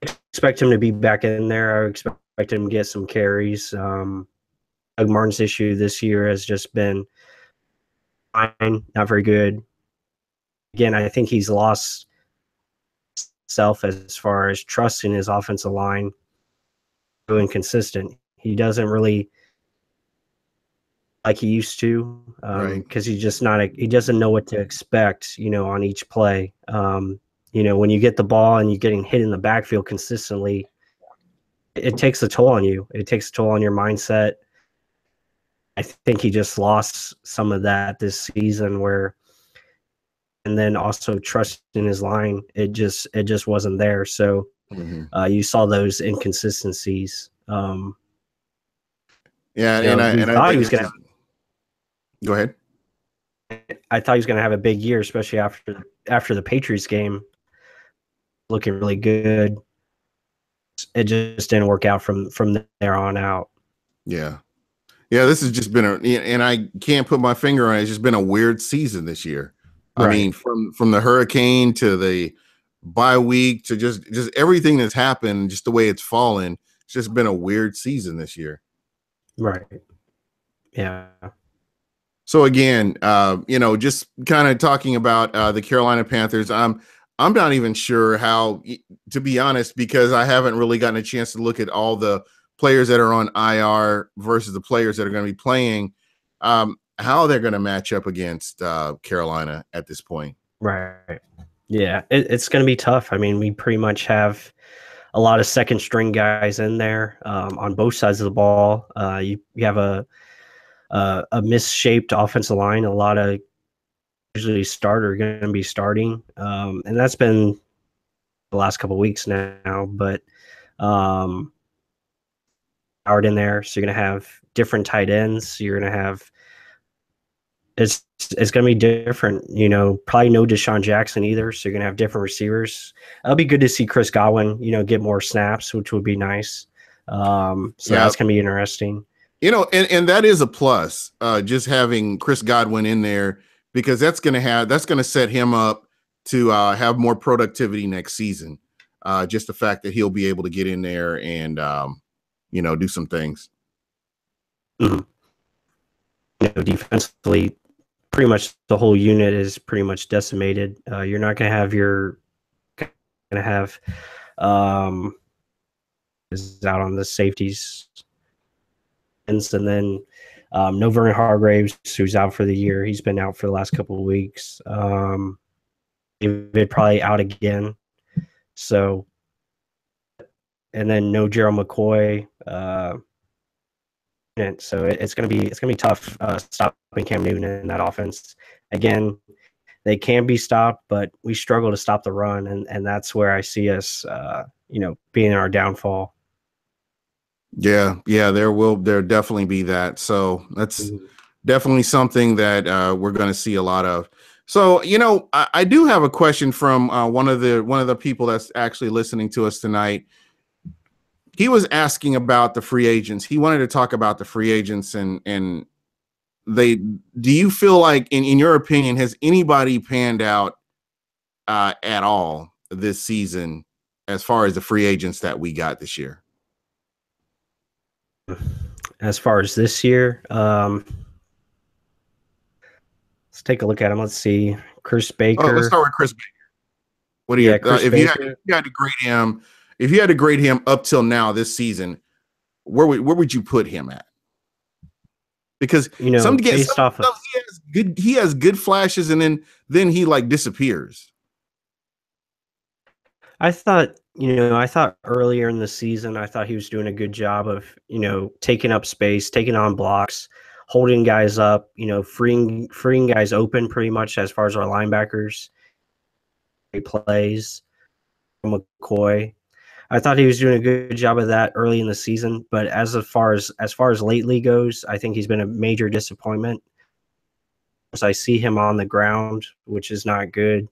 Speaker 2: I expect him to be back in there. I expect him to get some carries. Doug Martin's issue this year has just been fine, not very good. Again, I think he's lost self as far as trust in his offensive line. So inconsistent. He doesn't really like he used to,
Speaker 1: Right.
Speaker 2: because he's just not he doesn't know what to expect, on each play. When you get the ball and you're getting hit in the backfield consistently, it takes a toll on you. It takes a toll on your mindset. I think he just lost some of that this season and then also trust in his line. It just wasn't there. So you saw those inconsistencies.
Speaker 1: Yeah, and I
Speaker 2: thought
Speaker 1: think
Speaker 2: he was going to.
Speaker 1: Go ahead.
Speaker 2: I thought he was going to have a big year, especially after the Patriots game, looking really good. It just didn't work out from there on out.
Speaker 1: Yeah. This has just been and I can't put my finger on it. It's just been a weird season this year. Right. I mean, from the hurricane to the bye week to just everything that's happened, just the way it's fallen. It's just been a weird season this year.
Speaker 2: Right. Yeah.
Speaker 1: So again, just kind of talking about the Carolina Panthers, I'm not even sure how, to be honest, because I haven't really gotten a chance to look at all the players that are on IR versus the players that are going to be playing, how they're going to match up against Carolina at this point.
Speaker 2: Right. Yeah, it's going to be tough. I mean, we pretty much have a lot of second string guys in there on both sides of the ball. You have a misshaped offensive line. A lot of usually starter going to be starting, and that's been the last couple of weeks now. But Howard in there, so you're going to have different tight ends. You're going to have it's going to be different. Probably no Deshaun Jackson either. So you're going to have different receivers. It'll be good to see Chris Godwin, get more snaps, which would be nice. That's going to be interesting.
Speaker 1: And that is a plus, just having Chris Godwin in there, because that's going to set him up to have more productivity next season. Just the fact that he'll be able to get in there and, do some things.
Speaker 2: Mm-hmm. Defensively, pretty much the whole unit is pretty much decimated. You're not going to have is out on the safeties. And then no Vernon Hargraves, who's out for the year. He's been out for the last couple of weeks. David probably out again. So, and then no Gerald McCoy. And so it's gonna be tough stopping Cam Newton in that offense. Again, they can be stopped, but we struggle to stop the run, and that's where I see us, being our downfall.
Speaker 1: Yeah, there'll definitely be that. So that's definitely something that we're going to see a lot of. So, I do have a question from one of the people that's actually listening to us tonight. He was asking about the free agents. He wanted to talk about the free agents and do you feel like, in your opinion, has anybody panned out at all this season as far as the free agents that we got this year?
Speaker 2: As far as this year, let's take a look at him. Let's see. Chris Baker.
Speaker 1: Let's start with Chris Baker. What do you if you had to grade him? If you had to grade him up till now this season, where would you put him at? Because he has good flashes, and then he like disappears.
Speaker 2: I thought earlier in the season, I thought he was doing a good job of, taking up space, taking on blocks, holding guys up, freeing guys open pretty much as far as our linebackers. He plays McCoy. I thought he was doing a good job of that early in the season, but as far as lately goes, I think he's been a major disappointment. I see him on the ground, which is not good.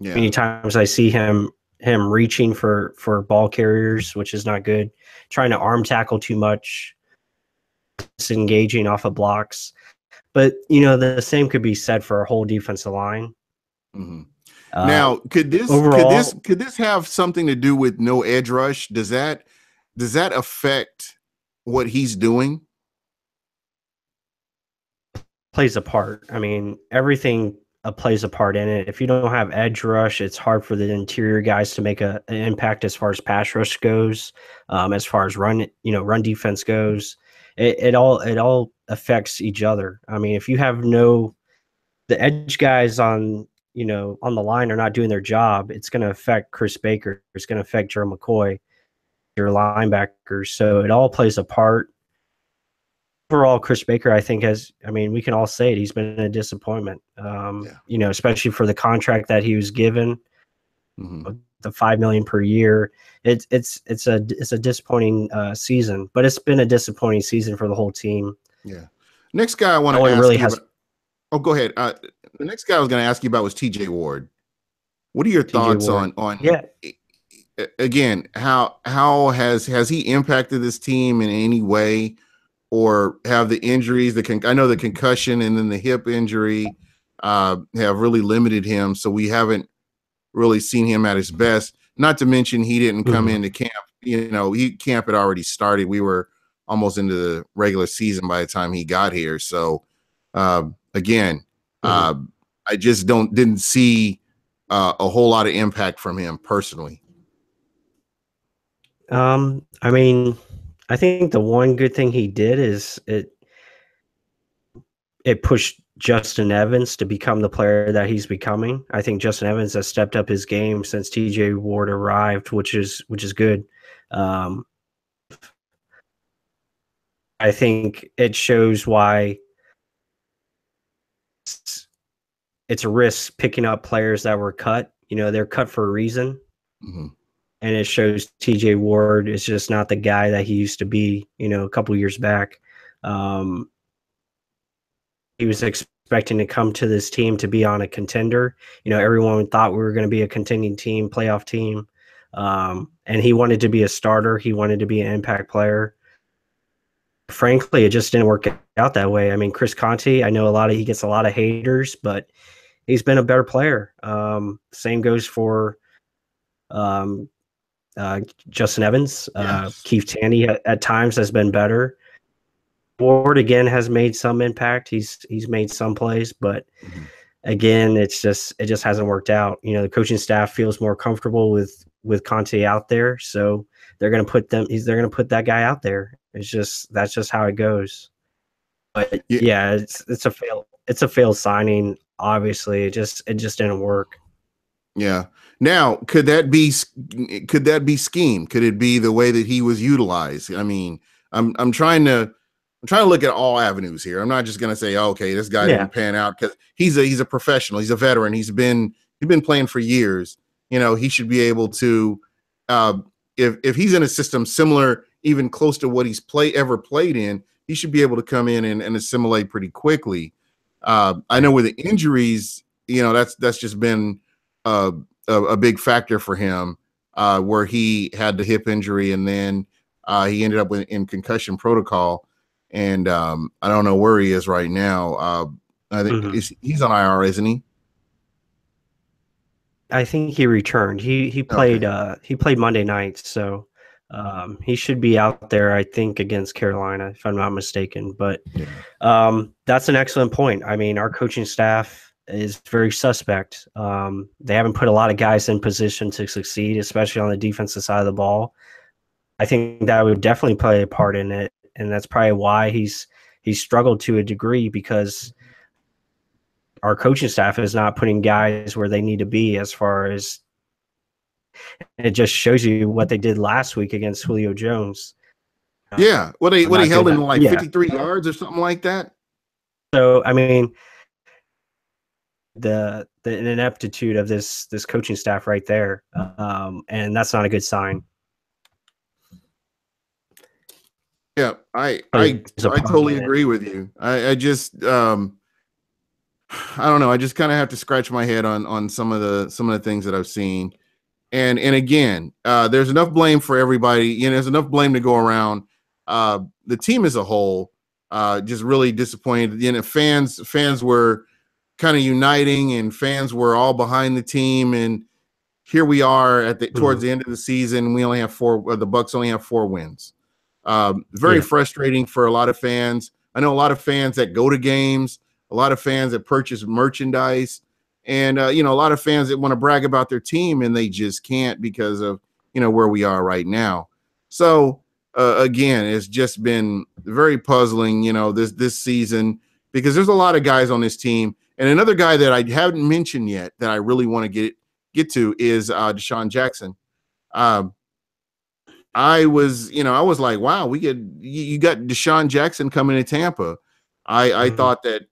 Speaker 2: Yeah. Many times I see him reaching for ball carriers, which is not good. Trying to arm tackle too much, disengaging off of blocks. But you know, the same could be said for our whole defensive line.
Speaker 1: Mm-hmm.
Speaker 2: Uh,
Speaker 1: Now, could
Speaker 2: overall,
Speaker 1: this have something to do with no edge rush? Does that affect what he's doing?
Speaker 2: plays a part. I mean, everything plays a part in it. If you don't have edge rush, it's hard for the interior guys to make an impact as far as pass rush goes, as far as run defense goes. It all affects each other. I mean, if you have the edge guys on the line are not doing their job, it's going to affect Chris Baker. It's going to affect Jerome McCoy, your linebackers. So it all plays a part. Overall, Chris Baker, I think, we can all say it. He's been a disappointment. Especially for the contract that he was given, the $5 million per year. It's a disappointing season, but it's been a disappointing season for the whole team.
Speaker 1: Yeah. Next guy I want to ask you about. Oh, go ahead. The next guy I was going to ask you about was TJ Ward. What are your thoughts on again, how has he impacted this team in any way, or have the injuries, I know the concussion and then the hip injury have really limited him, so we haven't really seen him at his best. Not to mention he didn't come into camp. Camp had already started. We were almost into the regular season by the time he got here. So again, I just didn't see a whole lot of impact from him personally.
Speaker 2: I think the one good thing he did is it pushed Justin Evans to become the player that he's becoming. I think Justin Evans has stepped up his game since TJ Ward arrived, which is good. I think it shows why it's a risk picking up players that were cut. They're cut for a reason. And it shows TJ Ward is just not the guy that he used to be, a couple years back. He was expecting to come to this team to be on a contender. Everyone thought we were going to be a contending team, playoff team. And he wanted to be a starter. He wanted to be an impact player. Frankly, it just didn't work out that way. I mean, Chris Conte, I know he gets a lot of haters, but he's been a better player. Same goes for Justin Evans.
Speaker 1: Yes.
Speaker 2: Keith Tandy at times has been better. Ward again has made some impact. He's made some plays, but again, it just hasn't worked out. The coaching staff feels more comfortable with Conte out there, so they're going to put that guy out there. That's just how it goes. But yeah, it's a failed signing. Obviously, it just didn't work.
Speaker 1: Yeah. Now, could that be scheme? Could it be the way that he was utilized? I mean, I'm trying to look at all avenues here. I'm not just going to say, okay, this guy didn't pan out, because he's a professional. He's a veteran. He's been playing for years. He should be able to, if he's in a system similar, even close to what he's ever played in, he should be able to come in and assimilate pretty quickly. I know with the injuries, that's just been a big factor for him, where he had the hip injury and then he ended up in concussion protocol. And I don't know where he is right now. I think he's on IR, isn't he?
Speaker 2: I think he returned. He played he played Monday night, so he should be out there, I think, against Carolina, if I'm not mistaken. But that's an excellent point. I mean, our coaching staff is very suspect. They haven't put a lot of guys in position to succeed, especially on the defensive side of the ball. I think that would definitely play a part in it, and that's probably why he's struggled to a degree, because our coaching staff is not putting guys where they need to be. As far as it just shows you what they did last week against Julio Jones.
Speaker 1: Yeah, what he held him like 53 yards or something like that.
Speaker 2: So I mean, the ineptitude of this coaching staff right there, and that's not a good sign.
Speaker 1: Yeah, I totally agree with you. I just I don't know. I just kind of have to scratch my head on some of the things that I've seen, and again, there's enough blame for everybody. There's enough blame to go around. The team as a whole, Just really disappointed. Fans were kind of uniting, and fans were all behind the team. And here we are towards the end of the season. We only have the Bucs only have 4 wins. Very frustrating for a lot of fans. I know a lot of fans that go to games, a lot of fans that purchase merchandise, and a lot of fans that want to brag about their team, and they just can't because of where we are right now. So again, it's just been very puzzling, this season, because there's a lot of guys on this team, and another guy that I haven't mentioned yet that I really want to get to is Deshaun Jackson. I was like, wow, you got Deshaun Jackson coming to Tampa. I thought that,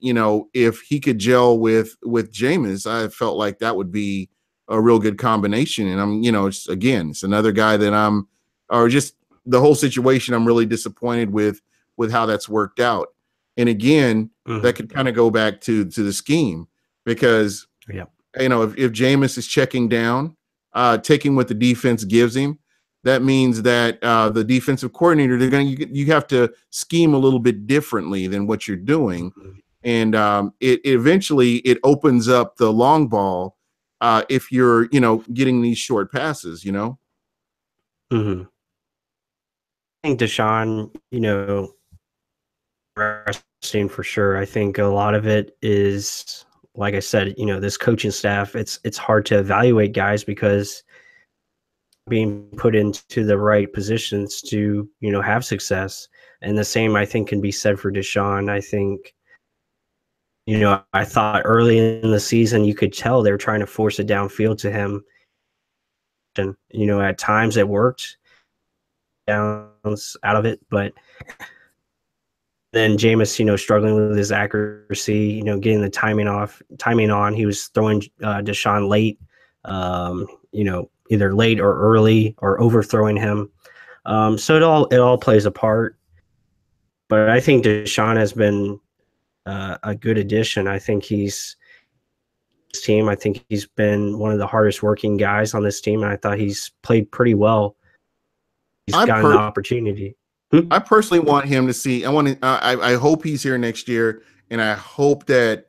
Speaker 1: if he could gel with Jameis, I felt like that would be a real good combination. And I'm, it's another guy that or just the whole situation, I'm really disappointed with how that's worked out. And again, that could kind of go back to the scheme, because, if Jameis is checking down, taking what the defense gives him, that means that the defensive coordinator, you have to scheme a little bit differently than what you're doing. And it eventually opens up the long ball if you're, getting these short passes,
Speaker 2: I think Deshaun, interesting for sure. I think a lot of it is, like I said, this coaching staff, it's hard to evaluate guys because being put into the right positions to, have success. And the same, I think, can be said for Deshaun. I think, I thought early in the season, you could tell they were trying to force it downfield to him. And, at times it worked downs out of it, but then Jameis, struggling with his accuracy, getting the timing on. He was throwing Deshaun late, either late or early, or overthrowing him. So it all plays a part. But I think Deshaun has been a good addition. I think his team. I think he's been one of the hardest working guys on this team, and I thought he's played pretty well. He's got an opportunity.
Speaker 1: I personally want him to see. I hope he's here next year, and I hope that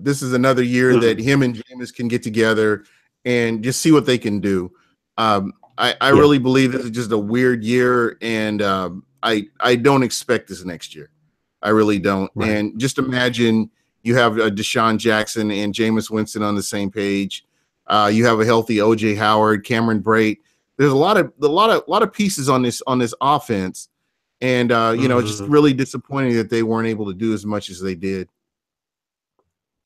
Speaker 1: this is another year that him and Jameis can get together and just see what they can do. I really believe this is just a weird year, and I don't expect this next year. I really don't. Right. And just imagine you have Deshaun Jackson and Jameis Winston on the same page. You have a healthy O.J. Howard, Cameron Brate. There's a lot of pieces on this offense, and just really disappointing that they weren't able to do as much as they did.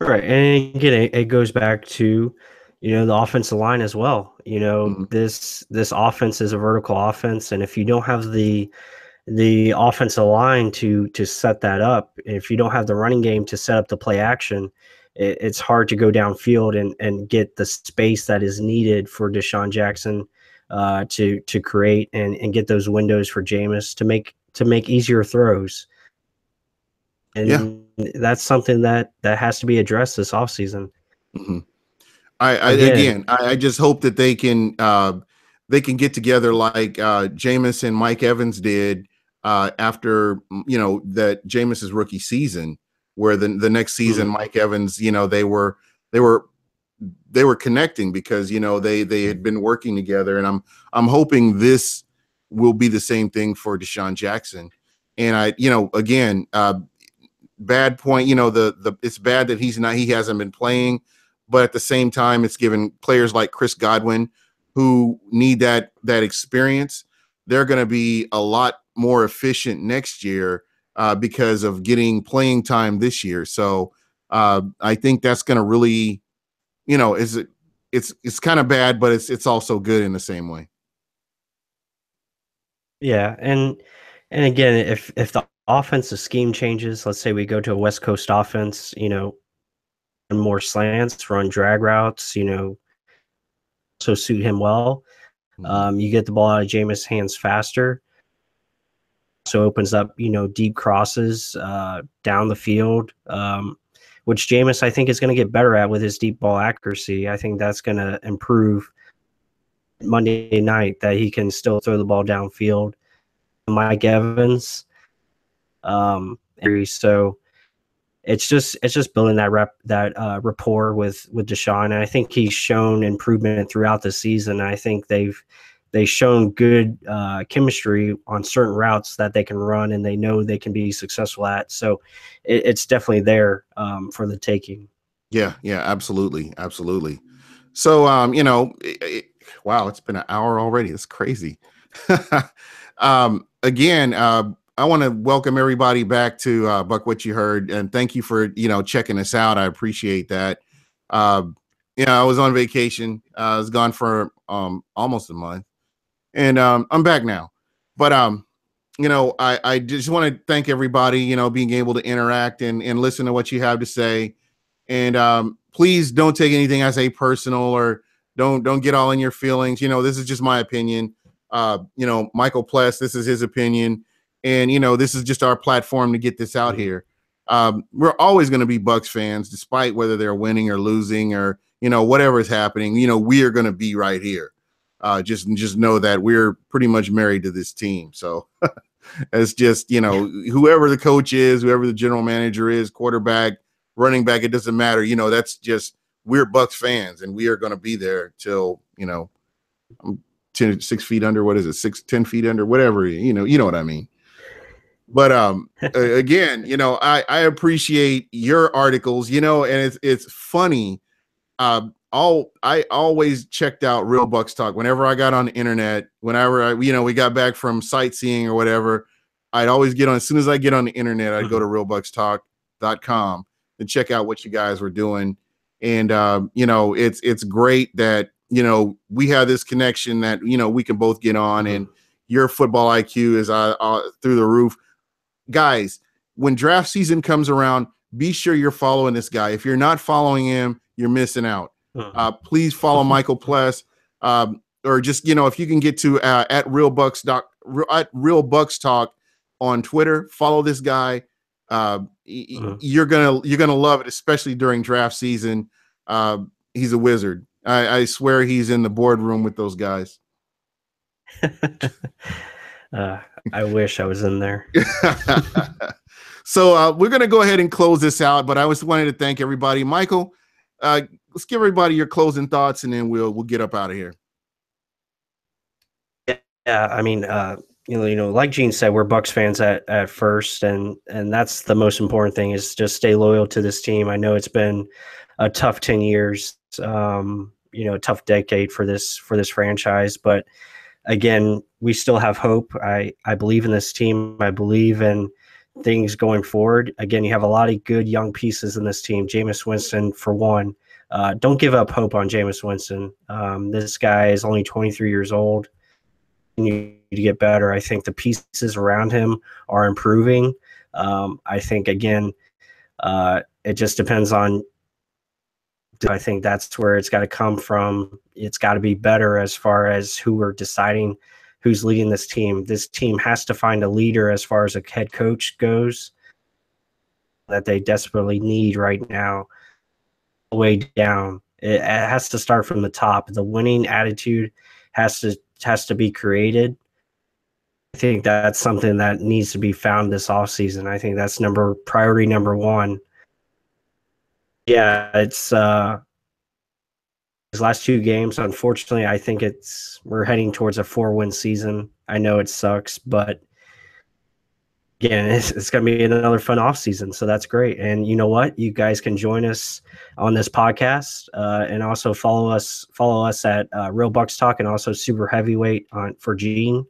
Speaker 2: Right, and again, it goes back to the offensive line as well. This offense is a vertical offense, and if you don't have the offensive line to set that up, if you don't have the running game to set up the play action, it's hard to go downfield and get the space that is needed for Deshaun Jackson to create and get those windows for Jameis to make easier throws. And that's something that has to be addressed this offseason.
Speaker 1: I just hope that they can get together like Jameis and Mike Evans did after that Jameis's rookie season, where the next season Mike Evans, they were connecting because they had been working together, and I'm hoping this will be the same thing for Deshaun Jackson. And bad point, it's bad that he hasn't been playing, but at the same time, it's given players like Chris Godwin, who need that experience. They're going to be a lot more efficient next year because of getting playing time this year. So I think that's going to really, it's kind of bad, but it's also good in the same way.
Speaker 2: Yeah, and again, if the offensive scheme changes, let's say we go to a West Coast offense, and more slants, run drag routes, so suit him well. You get the ball out of Jameis' hands faster, so opens up deep crosses down the field, which Jameis I think is going to get better at with his deep ball accuracy. I think that's going to improve Monday night, that he can still throw the ball downfield. Mike Evans, So it's just building that rapport with Deshaun. And I think he's shown improvement throughout the season. I think they've shown good chemistry on certain routes that they can run and they know they can be successful at. So it's definitely there for the taking.
Speaker 1: Yeah, absolutely. So, wow, it's been an hour already. That's crazy. Again, I want to welcome everybody back to Buck What You Heard, and thank you for checking us out. I appreciate that. I was on vacation. I was gone for almost a month, and I'm back now. But I just want to thank everybody. Being able to interact and listen to what you have to say, and please don't take anything I say personal, or don't get all in your feelings. This is just my opinion. Michael Pless, this is his opinion. And, this is just our platform to get this out here. We're always going to be Bucs fans, despite whether they're winning or losing or, whatever is happening. We are going to be right here. Just know that we're pretty much married to this team. So it's just, whoever the coach is, whoever the general manager is, quarterback, running back, it doesn't matter. That's just, we're Bucs fans, and we are going to be there till, I'm 6 feet under. What is it? 10 feet under, whatever, you know what I mean? But again, I appreciate your articles, and it's funny. I always checked out Real Bucs Talk whenever I got on the internet. Whenever we got back from sightseeing or whatever, I'd always get on. As soon as I get on the internet, I'd go to realbuckstalk.com and check out what you guys were doing. And it's great that we have this connection that we can both get on, and your football IQ is through the roof. Guys, when draft season comes around, be sure you're following this guy. If you're not following him, you're missing out. Please follow Michael Pless, or just if you can get to at Real Bucs Talk on Twitter. Follow this guy. You're gonna love it, especially during draft season. He's a wizard. I swear he's in the boardroom with those guys.
Speaker 2: I wish I was in there.
Speaker 1: So we're going to go ahead and close this out, but I just wanted to thank everybody. Michael, let's give everybody your closing thoughts, and then we'll get up out of here.
Speaker 2: Yeah, I mean, like Gene said, we're Bucs fans at first, and that's the most important thing, is just stay loyal to this team. I know it's been a tough 10 years, tough decade for this franchise, but again, we still have hope. I believe in this team. I believe in things going forward. Again, you have a lot of good young pieces in this team. Jameis Winston, for one. Don't give up hope on Jameis Winston. This guy is only 23 years old. You need to get better. I think the pieces around him are improving. I think, again, it just depends on – I think that's where it's got to come from. It's got to be better as far as who we're deciding who's leading this team. This team has to find a leader as far as a head coach goes that they desperately need right now. Way down. It has to start from the top. The winning attitude has to be created. I think that's something that needs to be found this offseason. I think that's priority number one. Yeah, it's his last two games. Unfortunately, I think we're heading towards a 4-win season. I know it sucks, but again, it's going to be another fun offseason, so that's great. And you know what? You guys can join us on this podcast, and also follow us at Real Bucs Talk, and also Super Heavyweight for Gene.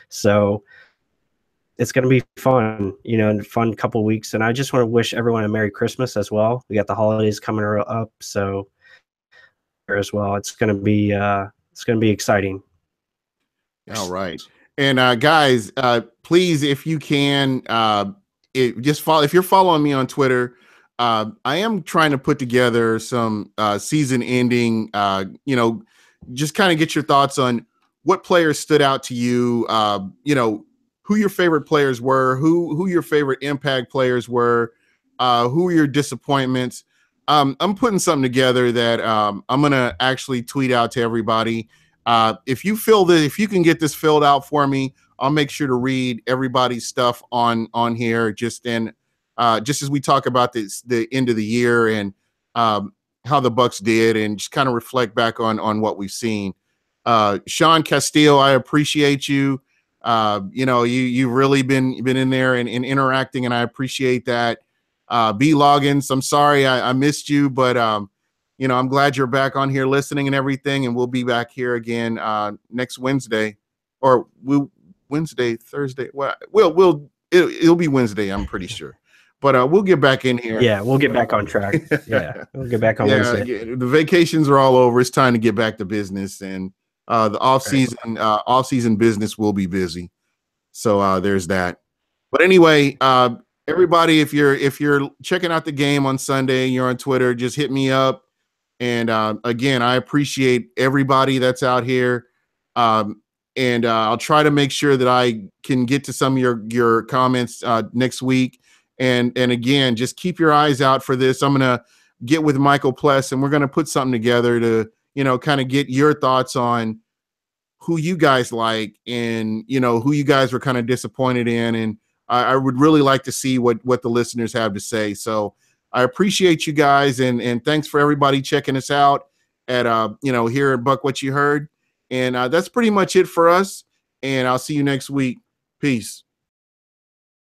Speaker 2: So it's going to be fun, and fun couple weeks. And I just want to wish everyone a Merry Christmas as well. We got the holidays coming up, so as well, it's going to be exciting.
Speaker 1: All right. And guys, please, if you can, if you're following me on Twitter, I am trying to put together some season ending, just kind of get your thoughts on what players stood out to you, who your favorite players were, who your favorite impact players were, who were your disappointments. I'm putting something together that I'm going to actually tweet out to everybody. If you can get this filled out for me, I'll make sure to read everybody's stuff on here. Just and just as we talk about the end of the year and how the Bucs did, and just kind of reflect back on what we've seen. Sean Castillo, I appreciate you. You've really been in there and interacting, and I appreciate that. B. Loggins, I'm sorry I missed you, but I'm glad you're back on here listening and everything, and we'll be back here again next Wednesday, or Wednesday, Thursday. Well, it'll be Wednesday, I'm pretty sure. But we'll get back in here.
Speaker 2: Yeah, we'll get back on track. Yeah, we'll get back on Wednesday.
Speaker 1: The vacations are all over. It's time to get back to business, and the off-season business will be busy. So there's that. But anyway, everybody, if you're checking out the game on Sunday, you're on Twitter, just hit me up. And again, I appreciate everybody that's out here. And I'll try to make sure that I can get to some of your comments next week. And again, just keep your eyes out for this. I'm going to get with Michael Pless, and we're going to put something together to, kind of get your thoughts on who you guys like, and, who you guys were kind of disappointed in. And I would really like to see what the listeners have to say. So I appreciate you guys, and thanks for everybody checking us out at, here at Buck What You Heard. And that's pretty much it for us. And I'll see you next week. Peace.